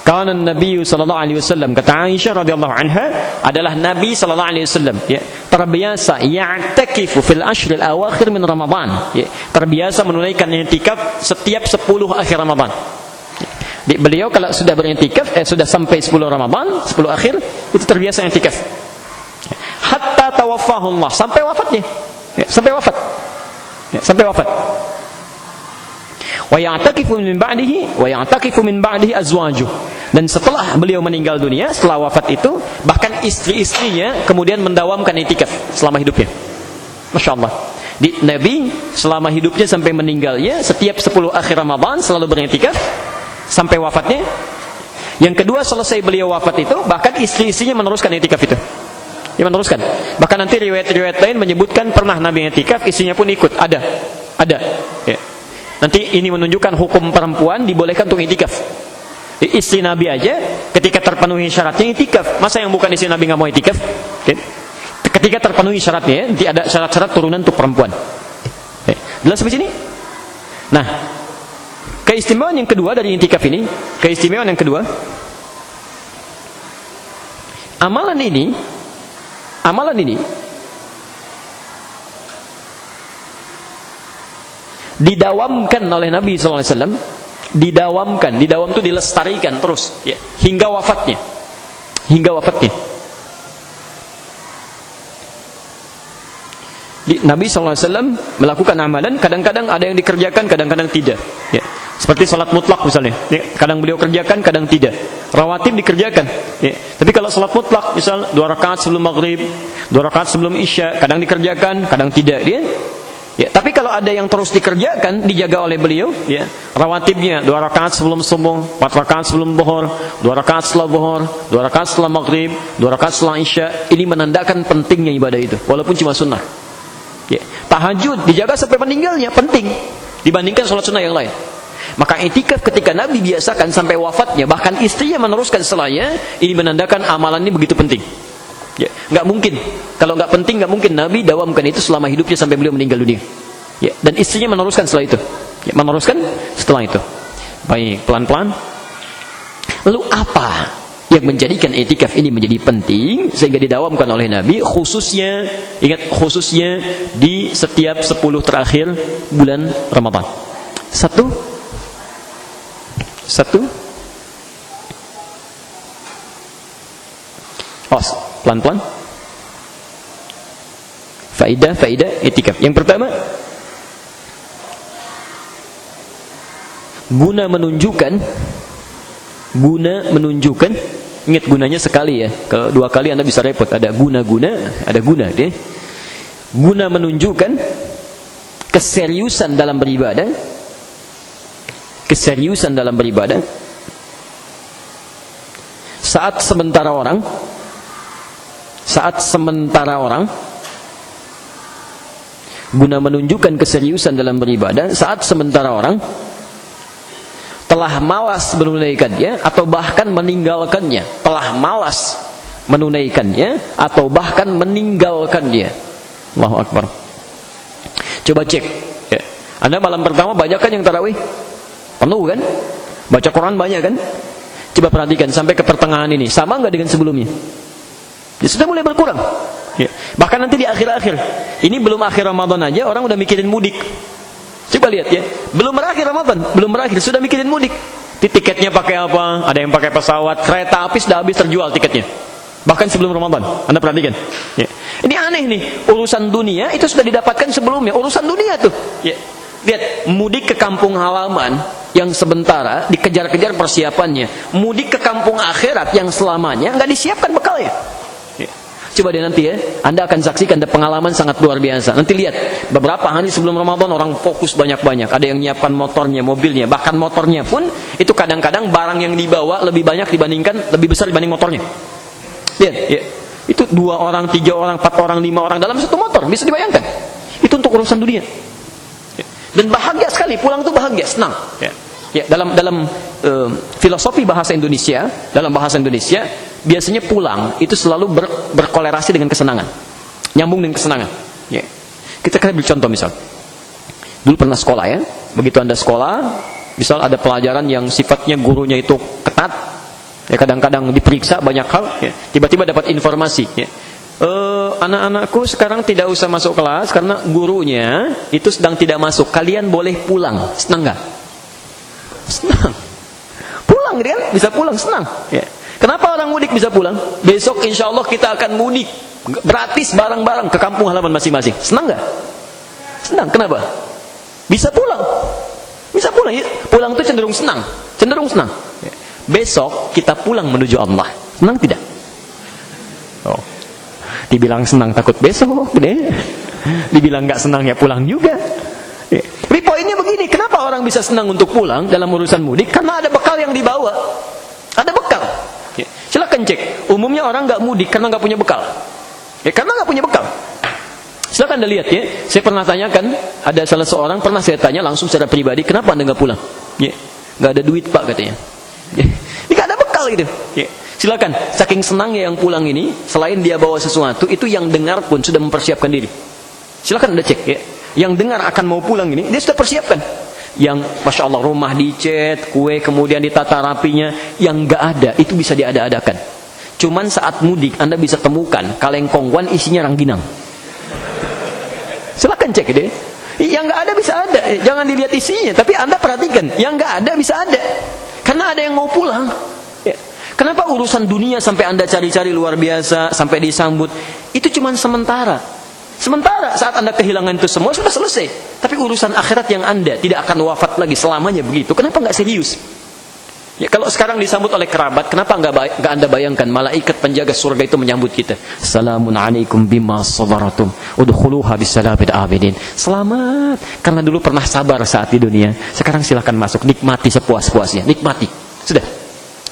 Kana Nabi sallallahu alaihi wasallam, kata Aisyah radhiyallahu anha, adalah Nabi sallallahu alaihi wasallam, ya, terbiasa ya'takifu fil ashril awakhir min Ramadan, ya, terbiasa menunaikan i'tikaf setiap 10 akhir Ramadan. Ya. Beliau kalau sudah beriktikaf, sudah sampai 10 Ramadan, 10 akhir, itu terbiasa i'tikaf. Hatta tawaffahu Allah, sampai wafatnya. Ya, sampai wafat. Ya, sampai wafat. Wa ya'takifu min ba'dihi azwajuh. Dan setelah beliau meninggal dunia, setelah wafat itu, bahkan istri-istrinya kemudian mendawamkan i'tikaf selama hidupnya. Masya Allah. Nabi selama hidupnya sampai meninggalnya, setiap 10 akhir Ramadan selalu beriktikaf sampai wafatnya. Yang kedua, selesai beliau wafat itu, bahkan istri-istrinya meneruskan i'tikaf itu. Ya, meneruskan. Bahkan nanti riwayat-riwayat lain menyebutkan pernah Nabi i'tikaf, istrinya pun ikut. Ada. Ya. Nanti ini menunjukkan hukum perempuan dibolehkan untuk i'tikaf. Istri Nabi aja ketika terpenuhi syaratnya i'tikaf. Masa yang bukan istri Nabi nggak mau i'tikaf? Ya. Ketika terpenuhi syaratnya, nanti ada syarat-syarat turunan untuk perempuan. Ya. Jelas sampai sini? Nah, keistimewaan yang kedua dari i'tikaf ini, amalan ini didawamkan oleh Nabi SAW, didawam itu dilestarikan terus, ya, hingga wafatnya. Nabi SAW melakukan amalan, kadang-kadang ada yang dikerjakan, kadang-kadang tidak, ya. Seperti salat mutlak misalnya, ya, kadang beliau kerjakan, kadang tidak. Rawatib dikerjakan, ya. Tapi kalau salat mutlak, misal 2 rakaat sebelum maghrib, 2 rakaat sebelum isya, kadang dikerjakan, kadang tidak, ya. Ya, tapi kalau ada yang terus dikerjakan, dijaga oleh beliau, ya, rawatibnya 2 rakaat sebelum subuh, 4 rakaat sebelum zuhur, 2 rakaat setelah zuhur, 2 rakaat setelah maghrib, 2 rakaat setelah isya, ini menandakan pentingnya ibadah itu, walaupun cuma sunnah. Ya, tahajud dijaga sampai meninggalnya, penting dibandingkan sholat sunnah yang lain. Maka i'tikaf ketika Nabi biasakan sampai wafatnya, bahkan istrinya meneruskan setelahnya, ini menandakan amalan ini begitu penting. Ya, nggak mungkin. Kalau nggak penting, nggak mungkin Nabi dawamkan itu selama hidupnya sampai beliau meninggal dunia. Ya, dan istrinya meneruskan setelah itu. Ya, meneruskan setelah itu. Baik, pelan-pelan. Lalu apa yang menjadikan i'tikaf ini menjadi penting sehingga didawamkan oleh Nabi, khususnya, ingat, khususnya di setiap 10 terakhir bulan Ramadan? Satu, pelan-pelan. Faidah i'tikaf. Yang pertama, guna menunjukkan, ingat gunanya sekali ya, kalau 2 kali Anda bisa repot, ada guna deh. Guna menunjukkan keseriusan dalam beribadah, saat sementara orang guna menunjukkan keseriusan dalam beribadah saat sementara orang telah malas menunaikannya atau bahkan meninggalkannya. Allahu Akbar. Coba cek ya. Anda malam pertama banyak kan yang tarawih? Penuh kan? Baca Quran banyak kan? Coba perhatikan sampai ke pertengahan ini, sama nggak dengan sebelumnya? Ya, sudah mulai berkurang. Ya. Bahkan nanti di akhir-akhir, ini belum akhir Ramadan aja orang udah mikirin mudik. Coba lihat ya, belum berakhir sudah mikirin mudik. Tiketnya pakai apa? Ada yang pakai pesawat, kereta api sudah habis terjual tiketnya. Bahkan sebelum Ramadan, Anda perhatikan. Ya. Ini aneh nih, urusan dunia itu sudah didapatkan sebelumnya. Urusan dunia tuh. Ya. Lihat, mudik ke kampung halaman yang sementara dikejar-kejar persiapannya. Mudik ke kampung akhirat yang selamanya nggak disiapkan bekalnya. Ya. Coba deh nanti ya, Anda akan saksikan ada pengalaman sangat luar biasa. Nanti lihat, beberapa hari sebelum Ramadan orang fokus banyak-banyak. Ada yang nyiapkan motornya, mobilnya, bahkan motornya pun itu kadang-kadang barang yang dibawa lebih besar dibanding motornya. Lihat, ya. Itu 2 orang, 3 orang, 4 orang, 5 orang dalam satu motor, bisa dibayangkan. Itu untuk urusan dunia. Dan bahagia sekali, pulang tuh bahagia, senang. Ya, dalam filosofi bahasa Indonesia, biasanya pulang itu selalu berkolerasi dengan kesenangan, nyambung dengan kesenangan. Ya. Kita beri contoh misal, dulu pernah sekolah ya, begitu Anda sekolah, misal ada pelajaran yang sifatnya gurunya itu ketat, ya kadang-kadang diperiksa banyak hal, ya, tiba-tiba dapat informasi. Ya. Anak-anakku sekarang tidak usah masuk kelas karena gurunya itu sedang tidak masuk. Kalian boleh pulang. Senang nggak? Senang. Pulang kan? Bisa pulang, senang. Ya. Kenapa orang mudik bisa pulang? Besok insya Allah kita akan mudik gratis barang-barang ke kampung halaman masing-masing. Senang nggak? Senang. Kenapa? Bisa pulang. Bisa pulang. Ya. Pulang itu cenderung senang. Ya. Besok kita pulang menuju Allah. Senang tidak? Oh. Dibilang senang takut besok deh. Dibilang nggak senang ya pulang juga. Ya. Tapi poinnya begini, kenapa orang bisa senang untuk pulang dalam urusan mudik? Karena ada bekal yang dibawa. Ada bekal. Ya. Silakan cek. Umumnya orang nggak mudik karena nggak punya bekal. Ya, karena nggak punya bekal. Silakan Anda lihat ya. Saya pernah tanyakan, ada salah seorang pernah saya tanya langsung secara pribadi, kenapa Anda nggak pulang? Ya. Nggak ada duit Pak katanya. Ya. Ini nggak ada bekal gitu. Ya. Silakan, saking senangnya yang pulang ini, selain dia bawa sesuatu, itu yang dengar pun sudah mempersiapkan diri. Silakan Anda cek ya. Yang dengar akan mau pulang ini, dia sudah persiapkan. Yang Masya Allah rumah dicat, kue kemudian ditata rapinya, yang nggak ada, itu bisa diada-adakan. Cuman saat mudik, Anda bisa temukan kaleng kongguan isinya rangginang. Silakan cek deh. Yang nggak ada bisa ada, jangan dilihat isinya, tapi Anda perhatikan, yang nggak ada bisa ada. Karena ada yang mau pulang. Ya. Kenapa urusan dunia sampai Anda cari-cari luar biasa, sampai disambut? Itu cuma sementara. Sementara saat Anda kehilangan itu semua sudah selesai. Tapi urusan akhirat yang Anda tidak akan wafat lagi selamanya begitu. Kenapa nggak serius? Ya, kalau sekarang disambut oleh kerabat, kenapa enggak Anda bayangkan malaikat penjaga surga itu menyambut kita? Assalamun alaikum bima sabaratum udkhuluha bisalamin aminin. Selamat karena dulu pernah sabar saat di dunia. Sekarang silakan masuk, nikmati sepuas-puasnya, nikmati. Sudah.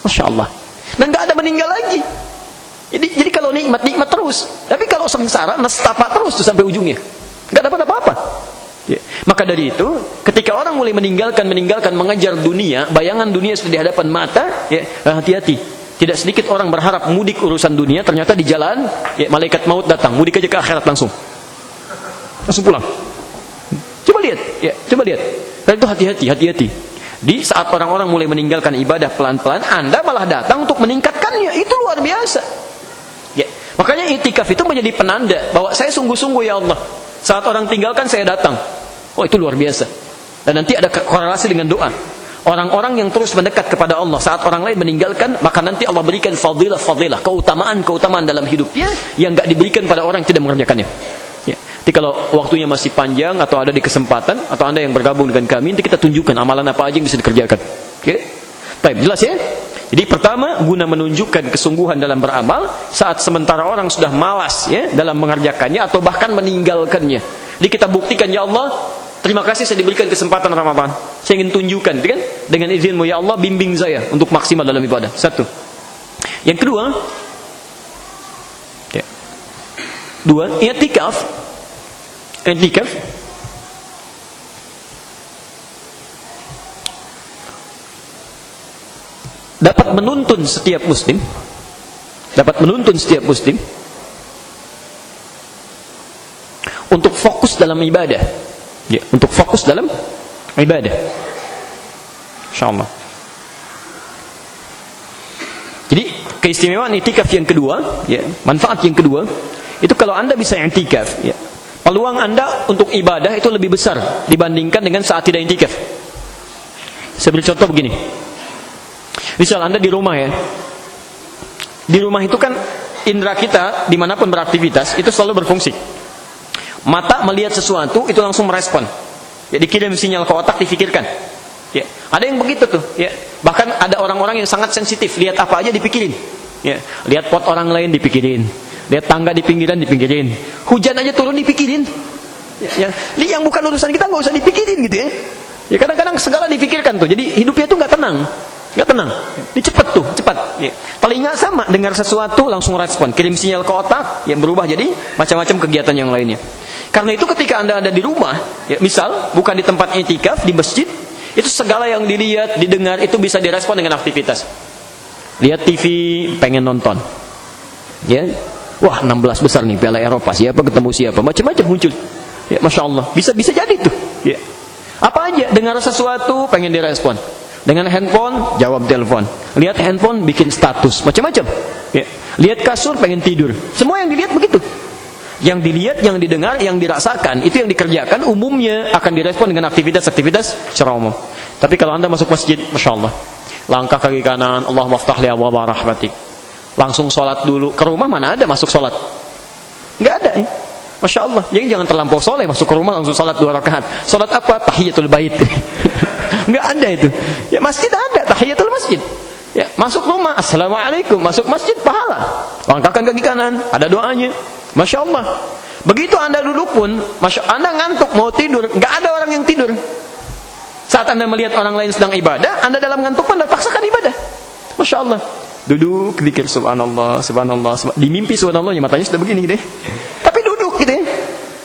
Masya Allah. Dan enggak ada meninggal lagi. Jadi kalau nikmat terus. Tapi kalau sengsara nestapa terus tuh sampai ujungnya. Enggak dapat apa-apa. Ya. Maka dari itu, ketika orang mulai meninggalkan mengejar dunia, bayangan dunia sudah di hadapan mata, ya, hati-hati. Tidak sedikit orang berharap mudik urusan dunia, ternyata di jalan, ya, malaikat maut datang, mudik aja ke akhirat langsung pulang. Coba lihat, ya, coba lihat. Dan itu hati-hati. Di saat orang-orang mulai meninggalkan ibadah pelan-pelan, Anda malah datang untuk meningkatkannya. Itu luar biasa. Ya. Makanya i'tikaf itu menjadi penanda bahwa saya sungguh-sungguh ya Allah. Saat orang tinggalkan saya datang. Oh, itu luar biasa. Dan nanti ada korelasi dengan doa. Orang-orang yang terus mendekat kepada Allah saat orang lain meninggalkan, maka nanti Allah berikan fadilah, keutamaan dalam hidupnya yang enggak diberikan pada orang yang tidak mengerjakannya. Ya. Jadi kalau waktunya masih panjang atau ada di kesempatan atau Anda yang bergabung dengan kami, nanti kita tunjukkan amalan apa aja yang bisa dikerjakan. Oke? Baik, jelas ya? Jadi pertama, guna menunjukkan kesungguhan dalam beramal saat sementara orang sudah malas ya dalam mengerjakannya atau bahkan meninggalkannya. Jadi kita buktikan, ya Allah, terima kasih saya diberikan kesempatan Ramadan. Saya ingin tunjukkan, kan? Dengan izin-Mu ya Allah, bimbing saya untuk maksimal dalam ibadah. Satu. Yang kedua, ya. Dua, i'tikaf dapat menuntun setiap muslim untuk fokus dalam ibadah. Ya, untuk fokus dalam ibadah. Insyaallah. Jadi, keistimewaan i'tikaf yang kedua, ya, manfaat yang kedua, itu kalau Anda bisa i'tikaf, ya, peluang Anda untuk ibadah itu lebih besar dibandingkan dengan saat tidak i'tikaf. Saya beri contoh begini. Misal Anda di rumah ya. Di rumah itu kan indera kita dimanapun beraktivitas itu selalu berfungsi. Mata melihat sesuatu itu langsung merespon. Ya, dikirim sinyal ke otak, difikirkan. Ya, ada yang begitu tuh. Ya, bahkan ada orang-orang yang sangat sensitif, lihat apa aja dipikirin. Ya, lihat pot orang lain dipikirin, lihat tangga di pinggiran dipikirin, hujan aja turun dipikirin. Ya, yang bukan urusan kita nggak usah dipikirin gitu ya. Ya kadang-kadang segala dipikirkan tuh. Jadi hidupnya tuh nggak tenang. Nggak tenang, ini cepat. Ya. Telinga sama, dengar sesuatu langsung respon, kirim sinyal ke otak, yang berubah jadi macam-macam kegiatan yang lainnya. Karena itu ketika Anda ada di rumah, ya, misal bukan di tempat i'tikaf, di masjid, itu segala yang dilihat, didengar itu bisa direspon dengan aktivitas. Lihat TV, pengen nonton, ya, wah 16 besar nih Piala Eropa, siapa ketemu siapa, macam-macam muncul. Ya, Masya Allah, bisa jadi tuh. Ya. Apa aja, dengar sesuatu pengen direspon. Dengan handphone, jawab telepon. Lihat handphone, bikin status. Macam-macam. Ya. Lihat kasur, pengen tidur. Semua yang dilihat begitu. Yang dilihat, yang didengar, yang dirasakan, itu yang dikerjakan umumnya akan direspon dengan aktivitas-aktivitas secara umum. Tapi kalau Anda masuk masjid, Masya Allah, langkah kaki kanan, Allahumma ftah li abwaaba rahmatik. Langsung sholat dulu. Ke rumah mana ada masuk sholat? Nggak ada ya. Masya Allah. Jadi jangan terlampau soleh, masuk ke rumah langsung sholat 2 rakaat. Sholat apa? Tahiyatul bait. Nggak ada itu. Ya masjid ada tahiyatul masjid. Ya, masuk rumah, assalamualaikum, masuk masjid pahala. Langkahkan kaki kanan, ada doanya. Masya Allah. Begitu Anda duduk pun, Anda ngantuk mau tidur, nggak ada orang yang tidur. Saat Anda melihat orang lain sedang ibadah, Anda dalam ngantuk pun Anda paksakan ibadah. Masya Allah. Duduk, zikir subhanallah. Di mimpi subhanallah, matanya sudah begini deh. Tapi duduk gitu ya.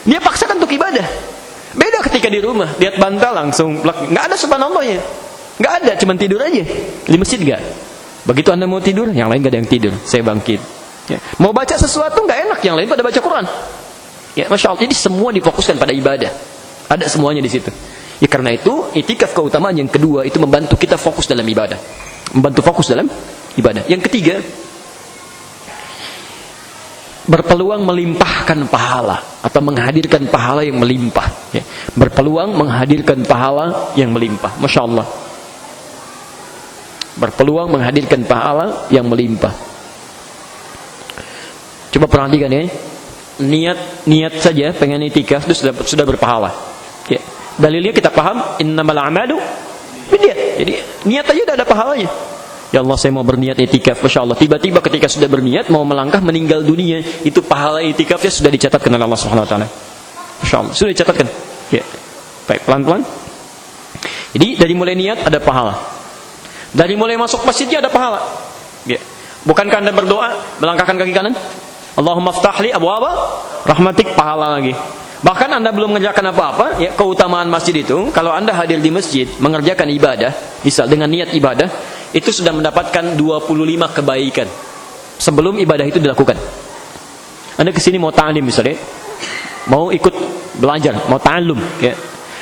Dia paksakan untuk ibadah. Beda ketika di rumah, lihat bantal langsung, nggak ada subhanallahnya, nggak ada, cuma tidur aja. Di masjid nggak. Begitu Anda mau tidur, yang lain nggak ada yang tidur, saya bangkit. Ya. Mau baca sesuatu nggak enak, yang lain pada baca Quran. Ya, Masya Allah. Jadi semua difokuskan pada ibadah. Ada semuanya di situ. Ya karena itu, i'tikaf keutamaan yang kedua itu membantu kita fokus dalam ibadah, membantu fokus dalam ibadah. Yang ketiga, berpeluang melimpahkan pahala atau menghadirkan pahala yang melimpah. Ya. Berpeluang menghadirkan pahala yang melimpah. Masya Allah. Berpeluang menghadirkan pahala yang melimpah. Coba perhatikan ya. Niat saja pengen i'tikaf itu sudah berpahala. Ya. Dalilnya kita paham, innamal a'malu Berniat. Jadi niat aja udah ada pahalanya. Ya Allah, saya mau berniat itikaf, Masya Allah. Tiba-tiba ketika sudah berniat mau melangkah meninggal dunia, itu pahala itikafnya sudah dicatatkan oleh Allah Subhanahu Wa Taala. Masya Allah, sudah dicatatkan. Ya, baik, pelan-pelan. Jadi dari mulai niat ada pahala. Dari mulai masuk masjidnya ada pahala. Ya. Bukankah Anda berdoa melangkahkan kaki kanan? Allahumma ftahli abwaaba rahmatik, pahala lagi. Bahkan Anda belum mengerjakan apa-apa, ya, keutamaan masjid itu, kalau Anda hadir di masjid mengerjakan ibadah, misal dengan niat ibadah, itu sudah mendapatkan 25 kebaikan sebelum ibadah itu dilakukan. Anda kesini mau ta'lim misalnya, mau ikut belajar, mau ta'allum, ya.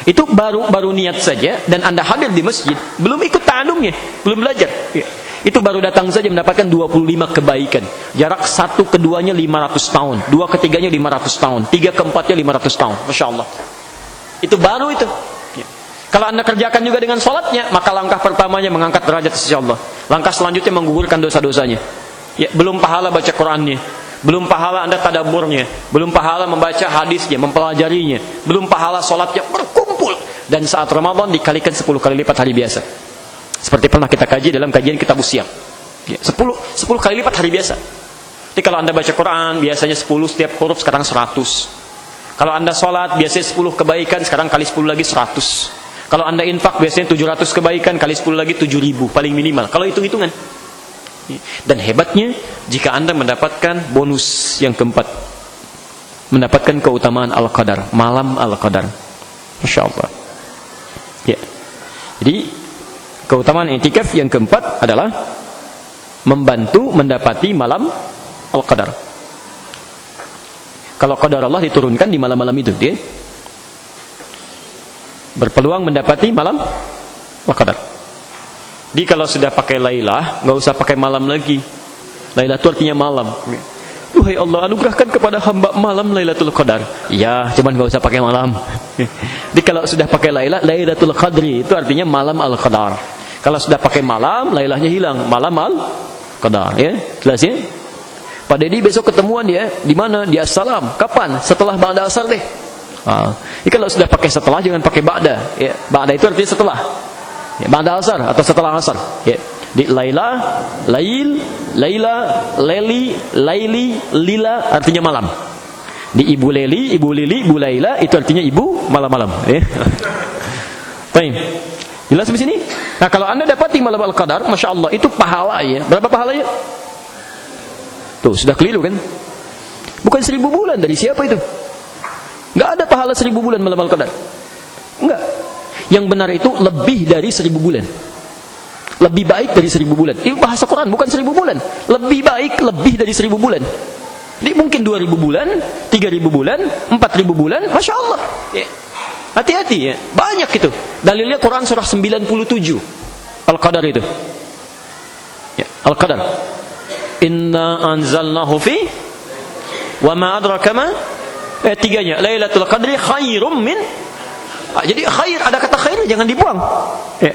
Itu baru niat saja, dan Anda hadir di masjid, belum ikut ta'allumnya, belum belajar, ya. Itu baru datang saja mendapatkan 25 kebaikan. Jarak satu keduanya 500 tahun, dua ketiganya 500 tahun, tiga keempatnya 500 tahun. Masya Allah. Itu baru itu. Ya. Kalau Anda kerjakan juga dengan sholatnya, maka langkah pertamanya mengangkat derajat sisi Allah. Langkah selanjutnya menggugurkan dosa-dosanya. Ya, belum pahala baca Qurannya, belum pahala Anda tadaburnya, belum pahala membaca hadisnya, mempelajarinya, belum pahala sholatnya berkumpul. Dan saat Ramadan dikalikan 10 kali lipat hari biasa. Seperti pernah kita kaji dalam kajian kitab usia. Ya, 10 kali lipat hari biasa. Jadi kalau Anda baca Quran biasanya 10, setiap huruf sekarang 100. Kalau Anda sholat biasanya 10 kebaikan, sekarang kali 10 lagi 100. Kalau Anda infak biasanya 700 kebaikan, kali 10 lagi 7.000 paling minimal. Kalau hitung-hitungan. Dan hebatnya jika Anda mendapatkan bonus yang keempat, mendapatkan keutamaan Al-Qadar, malam Al-Qadar. Masya Allah. Ya. Jadi keutamaan i'tikaf yang keempat adalah membantu mendapati malam Al-Qadar. Kalau qadar Allah diturunkan di malam-malam itu, dia berpeluang mendapati malam Al-Qadar. Jadi kalau sudah pakai Lailah, nggak usah pakai malam lagi. Lailah itu artinya malam. Wahai Allah, anugerahkan kepada hamba malam Lailatul Qadar. Ya, cuman nggak usah pakai malam. Jadi kalau sudah pakai Lailah, Lailatul Qadri itu artinya malam Al-Qadar. Kalau sudah pakai malam, Lailahnya hilang, malam Al-Qadar. Ya, jelas ya? Pak Dedi besok ketemuan ya, di mana? Di Assalam. Kapan? Setelah Ba'da Asar deh. Jadi kalau sudah pakai setelah, jangan pakai Ba'da. Ya, Ba'da itu artinya setelah. Ya, Ba'da Asar atau setelah Asar. Ya. Di Laila, Lail, Laila, Leli, Laili, Lila artinya malam. Di Ibu Leli, Ibu Lili, Ibu Laila itu artinya ibu malam-malam. Ya. Baik. Jelas di sini? Nah, kalau Anda dapati malam Al-Qadar, Masya Allah, itu pahala ya. Berapa pahalanya? Tuh, sudah keliru kan? Bukan 1000 bulan, dari siapa itu? Nggak ada pahala 1000 bulan malam Al-Qadar. Enggak. Yang benar itu lebih dari 1000 bulan. Lebih baik dari 1000 bulan. Itu bahasa Quran, bukan 1000 bulan. Lebih baik, lebih dari 1000 bulan. Jadi mungkin 2000 bulan, 3000 bulan, 4000 bulan, Masya Allah. Ya. Hati-hati ya, banyak itu. Dalilnya Quran surah 97 Al-Qadar itu. Ya, Al-Qadar. Inna anzalnahu fi wa ma adraka ma. Tiganya, Lailatul Qadri khairum min. Jadi khair, ada kata khair, jangan dibuang. Ya.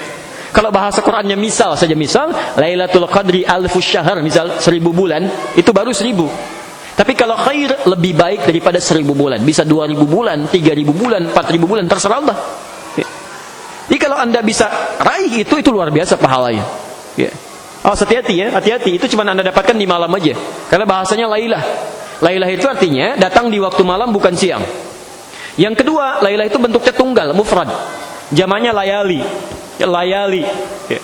Kalau bahasa Qurannya misal saja, misal Lailatul Qadri alfus syahr, misal 1000 bulan, itu baru 1000. Tapi kalau khair lebih baik daripada 1000 bulan. Bisa 2000 bulan, 3000 bulan, 4000 bulan, terserah Allah. Ya. Jadi kalau Anda bisa raih itu luar biasa pahalanya. Ya. Oh, hati-hati ya, hati-hati. Itu cuma Anda dapatkan di malam aja. Karena bahasanya Lailah. Lailah itu artinya datang di waktu malam, bukan siang. Yang kedua, Lailah itu bentuknya tunggal, mufrad. Jamaknya layali. Ya, layali. Ya.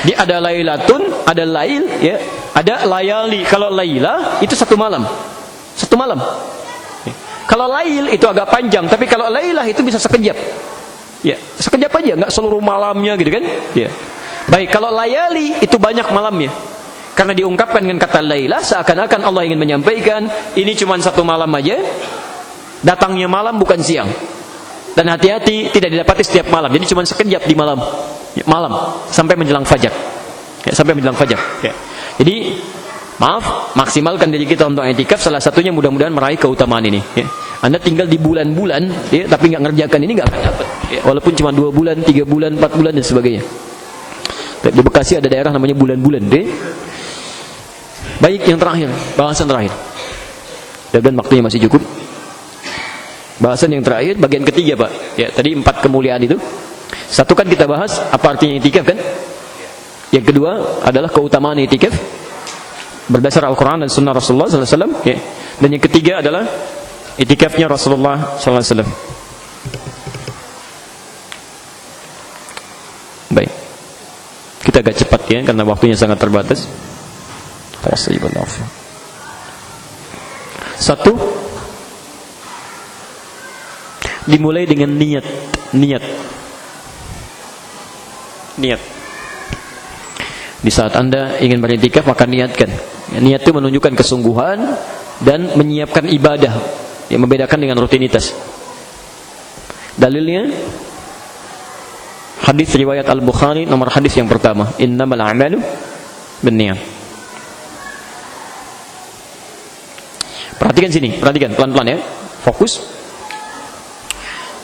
Dia ada lailatun, ada lail, ya, ada layali. Kalau Lailah itu satu malam. Satu malam. Ya. Kalau lail itu agak panjang, tapi kalau Lailah itu bisa sekejap. Ya, sekejap aja, enggak seluruh malamnya gitu kan? Ya. Baik, kalau layali itu banyak malamnya. Karena diungkapkan dengan kata Lailah, seakan-akan Allah ingin menyampaikan ini cuma satu malam aja. Datangnya malam bukan siang. Dan hati-hati tidak didapati setiap malam. Jadi cuma sekejap di malam. Ya, malam sampai menjelang fajar. Ya, sampai menjelang fajar. Ya. Jadi maaf, maksimalkan diri kita untuk i'tikaf. Salah satunya mudah-mudahan meraih keutamaan ini. Ya. Anda tinggal di bulan-bulan, ya, tapi nggak ngerjakan ini nggak akan dapat. Ya, walaupun cuma 2 bulan, 3 bulan, 4 bulan dan sebagainya. Di Bekasi ada daerah namanya bulan-bulan. Deh. Baik, yang terakhir, bahasan terakhir. Dan waktunya masih cukup. Bahasan yang terakhir, bagian ketiga Pak. Ya, tadi 4 kemuliaan itu. Satu kan kita bahas apa artinya i'tikaf kan? Yang kedua adalah keutamaan i'tikaf berdasar Al-Quran dan Sunnah Rasulullah SAW. Ya. Dan yang ketiga adalah i'tikafnya Rasulullah SAW. Baik, kita agak cepat ya karena waktunya sangat terbatas. Satu, dimulai dengan niat. Di saat Anda ingin beriktikaf maka niatkan. Niat itu menunjukkan kesungguhan dan menyiapkan ibadah yang membedakan dengan rutinitas. Dalilnya hadis riwayat Al-Bukhari nomor hadis yang pertama, innamal a'malu binniyat. Perhatikan sini, perhatikan pelan-pelan ya. Fokus.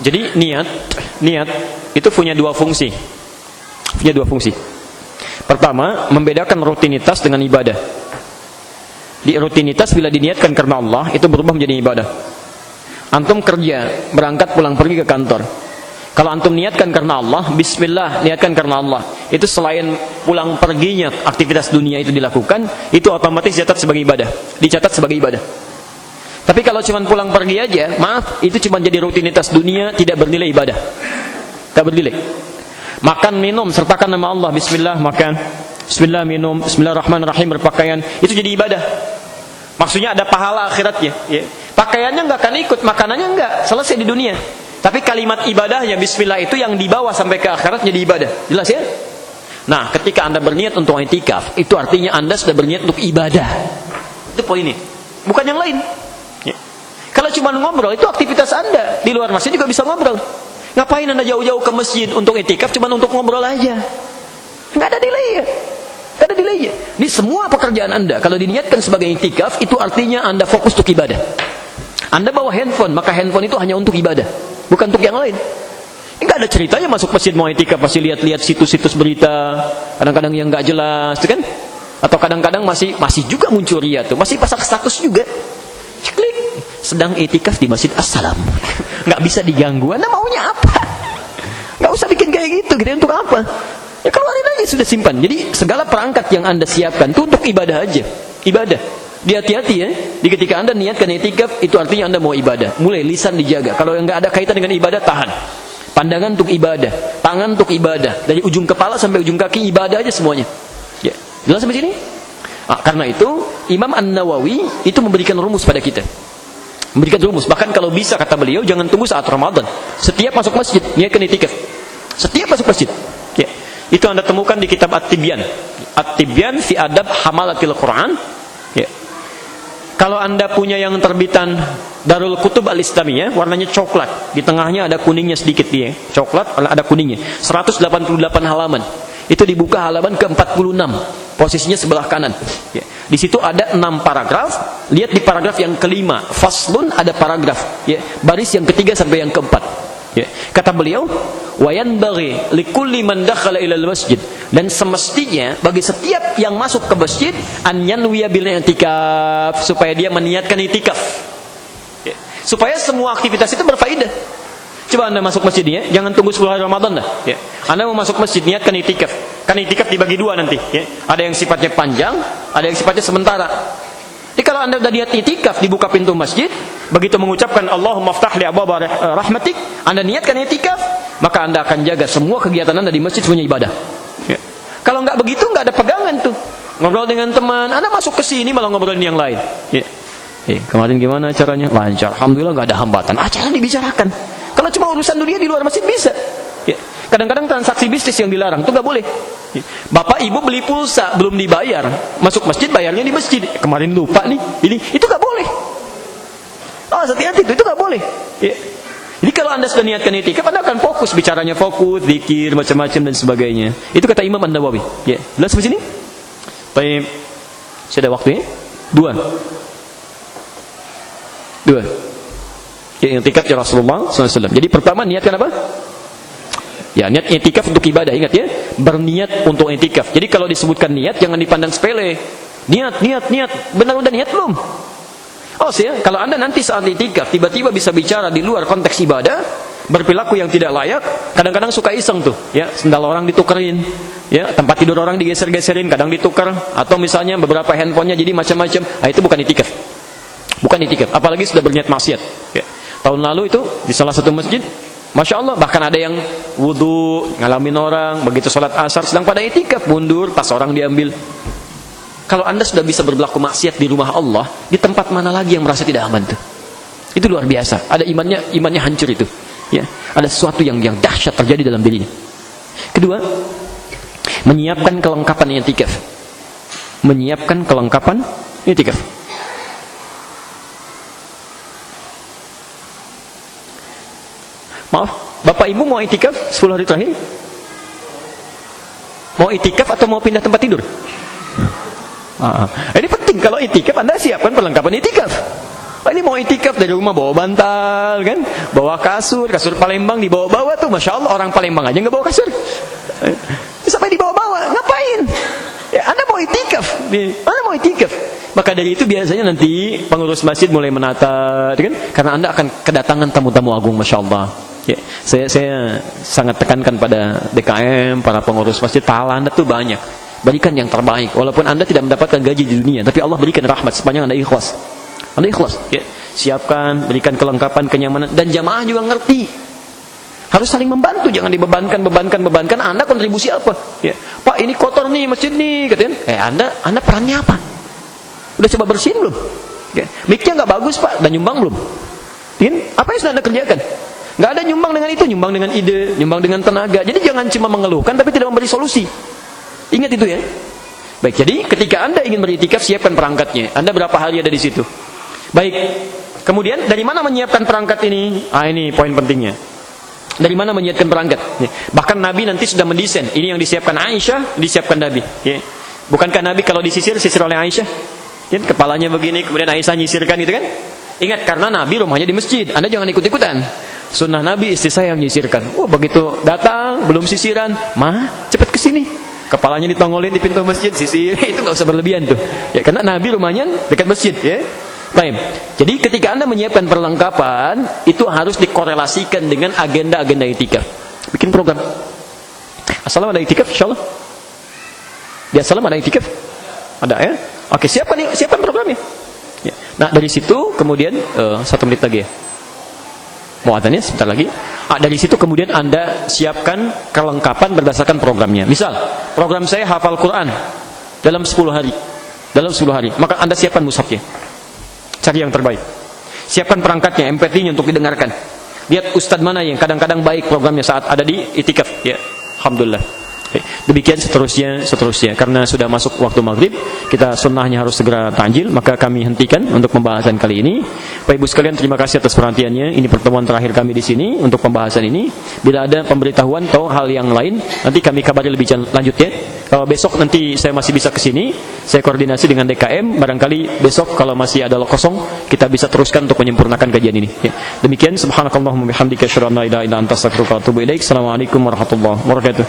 Jadi niat itu punya dua fungsi. Pertama, membedakan rutinitas dengan ibadah. Di rutinitas bila diniatkan karena Allah itu berubah menjadi ibadah. Antum kerja, berangkat pulang pergi ke kantor. Kalau antum niatkan karena Allah, bismillah, niatkan karena Allah. Itu selain pulang perginya aktivitas dunia itu dilakukan, itu otomatis dicatat sebagai ibadah. Tapi kalau cuma pulang pergi aja, maaf, itu cuma jadi rutinitas dunia, tidak bernilai ibadah. Tidak bernilai. Makan, minum, sertakan nama Allah, bismillah, makan, bismillah, minum, bismillahirrahmanirrahim, berpakaian, itu jadi ibadah. Maksudnya ada pahala akhiratnya. Ya. Pakaiannya nggak akan ikut, makanannya nggak, selesai di dunia. Tapi kalimat ibadahnya, bismillah, itu yang dibawa sampai ke akhirat jadi ibadah. Jelas ya? Nah, ketika Anda berniat untuk i'tikaf, itu artinya Anda sudah berniat untuk ibadah. Itu poinnya. Bukan yang lain. Ya. Kalau cuma ngobrol, itu aktivitas Anda. Di luar masjid juga bisa ngobrol. Ngapain Anda jauh-jauh ke masjid untuk i'tikaf cuma untuk ngobrol aja? Nggak ada delay ya. Nggak ada delay ya. Ini semua pekerjaan Anda kalau diniatkan sebagai i'tikaf, itu artinya Anda fokus untuk ibadah. Anda bawa handphone, maka handphone itu hanya untuk ibadah, bukan untuk yang lain. Nggak ada ceritanya masuk masjid mau i'tikaf pasti lihat-lihat situs-situs berita, kadang-kadang yang nggak jelas, itu kan? Atau kadang-kadang masih juga muncul ria tuh, masih pasang status juga. Klik, sedang i'tikaf di masjid, assalam. Nggak bisa diganggu. Anda maunya apa? Nggak usah bikin kayak gitu untuk apa? Ya keluarin aja, sudah simpan. Jadi segala perangkat yang Anda siapkan itu untuk ibadah aja. Ibadah. Hati-hati ya. Di ketika Anda niatkan i'tikaf, itu artinya Anda mau ibadah. Mulai lisan dijaga. Kalau yang nggak ada kaitan dengan ibadah, tahan. Pandangan untuk ibadah, tangan untuk ibadah, dari ujung kepala sampai ujung kaki ibadah aja semuanya. Ya, jelas sampai sini? Karena itu Imam An-Nawawi itu memberikan rumus pada kita. Memberikan rumus. Bahkan kalau bisa kata beliau, jangan tunggu saat Ramadan. Setiap masuk masjid niatkan i'tikaf. Setiap masuk masjid. Ya. Itu Anda temukan di kitab At-Tibyan. At-Tibyan fi adab hamalatil Quran. Ya. Kalau Anda punya yang terbitan Darul Kutub Al-Islamiyah, warnanya coklat, di tengahnya ada kuningnya sedikit dia, coklat, ada kuningnya, 188 halaman. Itu dibuka halaman ke-46, posisinya sebelah kanan. Ya. Di situ ada 6 paragraf. Lihat di paragraf yang kelima, faslun, ada paragraf. Ya. Baris yang ketiga sampai yang keempat. Ya. Kata beliau, wayanbaghi likulli man dakhala ilal masjid, dan semestinya bagi setiap yang masuk ke masjid an yanwiya bil i'tikaf, supaya dia meniatkan i'tikaf. Ya. Supaya semua aktivitas itu berfaedah. Coba Anda masuk masjid ya, jangan tunggu 10 hari Ramadan dah. Ya. Anda mau masuk masjid niatkan i'tikaf. Kan i'tikaf dibagi dua nanti. Ya. Ada yang sifatnya panjang, ada yang sifatnya sementara. Jadi kalau Anda sudah niat i'tikaf, dibuka pintu masjid, begitu mengucapkan Allahumma ftah li abwaba rahmatik, Anda niatkan i'tikaf, maka Anda akan jaga semua kegiatan Anda di masjid punya ibadah. Ya. Kalau nggak begitu, nggak ada pegangan tuh. Ngobrol dengan teman, Anda masuk ke sini malah ngobrolin yang lain. Ya. Kemarin gimana acaranya? Lancar, alhamdulillah, nggak ada hambatan. Acara dibicarakan. Kalau cuma urusan dunia di luar masjid bisa. Ya. Kadang-kadang transaksi bisnis yang dilarang itu nggak boleh. Ya. Bapak ibu beli pulsa belum dibayar, masuk masjid bayarnya di masjid. Kemarin lupa nih, ini itu nggak boleh. Oh, hati-hati itu nggak boleh. Ya. Jadi kalau Anda sudah niatkan i'tikaf, Anda akan fokus, bicaranya fokus, zikir macam-macam dan sebagainya. Itu kata Imam An-Nawawi. Ya, jelas sampai sini? Baik. Sudah waktunya? 2. Ya, i'tikaf ya Rasulullah SAW. Jadi pertama niatkan apa? Ya, niat i'tikaf untuk ibadah, ingat ya. Berniat untuk i'tikaf. Jadi kalau disebutkan niat jangan dipandang sepele. Niat. Benar udah niat belum? Oh, kalau Anda nanti saat i'tikaf tiba-tiba bisa bicara di luar konteks ibadah, berperilaku yang tidak layak, kadang-kadang suka iseng tuh, ya, sendal orang ditukerin, ya, tempat tidur orang digeser-geserin, kadang ditukar, atau misalnya beberapa handphonenya jadi macam-macam. Nah, itu bukan itikaf. Bukan itikaf, apalagi sudah berniat maksiat. Ya. Tahun lalu itu di salah satu masjid, Masya Allah, bahkan ada yang wudu, ngalamin orang, begitu sholat asar, sedang pada itikaf, mundur, tas orang diambil. Kalau Anda sudah bisa berlaku maksiat di rumah Allah, di tempat mana lagi yang merasa tidak aman tuh? Itu luar biasa. Ada imannya hancur itu. Ya, ada sesuatu yang dahsyat terjadi dalam dirinya. Kedua, menyiapkan kelengkapan itikaf. Menyiapkan kelengkapan itikaf. Maaf, Bapak Ibu mau itikaf 10 hari terakhir? Mau itikaf atau mau pindah tempat tidur? Ini penting, kalau itikaf Anda siapkan perlengkapan itikaf. Ini mau itikaf dari rumah bawa bantal kan, bawa kasur Palembang dibawa-bawa tuh, Masya Allah, orang Palembang aja nggak bawa kasur. Sampai dibawa-bawa, ngapain? Ya, Anda mau itikaf. Maka dari itu biasanya nanti pengurus masjid mulai menata, kan? Karena Anda akan kedatangan tamu-tamu agung, Masya Allah. Ya, saya sangat tekankan pada DKM, para pengurus masjid, pahala Anda tuh banyak. Berikan yang terbaik, walaupun Anda tidak mendapatkan gaji di dunia, tapi Allah berikan rahmat sepanjang Anda ikhlas. Anda ikhlas, ya. Siapkan, berikan kelengkapan, kenyamanan, dan jamaah juga ngerti. Harus saling membantu, jangan dibebankan. Anda kontribusi apa? Ya. Pak, ini kotor nih masjid nih, katanya. Anda perannya apa? Udah coba bersihin belum? Ya. Mic-nya nggak bagus Pak, dan nyumbang belum? Apa yang sudah Anda kerjakan? Nggak ada nyumbang dengan itu, nyumbang dengan ide, nyumbang dengan tenaga. Jadi jangan cuma mengeluhkan tapi tidak memberi solusi. Ingat itu ya. Baik, jadi ketika Anda ingin beritikaf, siapkan perangkatnya. Anda berapa hari ada di situ? Baik. Kemudian dari mana menyiapkan perangkat ini? Ini poin pentingnya. Dari mana menyiapkan perangkat? Ya. Bahkan Nabi nanti sudah mendesain. Ini yang disiapkan Aisyah, disiapkan Nabi. Ya. Bukankah Nabi kalau disisir oleh Aisyah? Ya, kepalanya begini, kemudian Aisyah nyisirkan gitu kan? Ingat, karena Nabi rumahnya di masjid. Anda jangan ikut-ikutan. Sunnah Nabi, istri saya yang nyisirkan. Begitu datang, belum sisiran, cepat ke sini. Kepalanya ditongolin di pintu masjid, sisir. Itu nggak usah berlebihan tuh. Ya, karena Nabi rumahnya dekat masjid, ya. Baik. Jadi ketika Anda menyiapkan perlengkapan, itu harus dikorelasikan dengan agenda-agenda itikaf. Bikin program. Assalam ada itikaf, insyaallah. Di Assalam ada itikaf? Ada ya? Oke, siapkan programnya. Ya. Nah, dari situ kemudian 1 menit lagi ya. Mau adanya sebentar lagi. Dari situ kemudian Anda siapkan kelengkapan berdasarkan programnya. Misal, program saya hafal Quran dalam 10 hari. Maka Anda siapkan mushafnya. Cari yang terbaik. Siapkan perangkatnya, MP3-nya untuk didengarkan. Lihat ustadz mana yang kadang-kadang baik programnya saat ada di itikaf. Ya, alhamdulillah. Demikian seterusnya. Karena sudah masuk waktu maghrib, kita sunnahnya harus segera tanjil, maka kami hentikan untuk pembahasan kali ini. Bapak Ibu sekalian, terima kasih atas perhatiannya. Ini pertemuan terakhir kami di sini untuk pembahasan ini. Bila ada pemberitahuan atau hal yang lain, nanti kami kabari lebih lanjutnya. Kalau besok nanti saya masih bisa ke sini, saya koordinasi dengan DKM. Barangkali besok kalau masih ada kosong, kita bisa teruskan untuk menyempurnakan kajian ini. Ya. Demikian, subhanakallahumma bihamdika asyhadu an la ilaha illa anta astaghfiruka wa atubu ilaik. Assalamualaikum warahmatullahi wabarakatuh.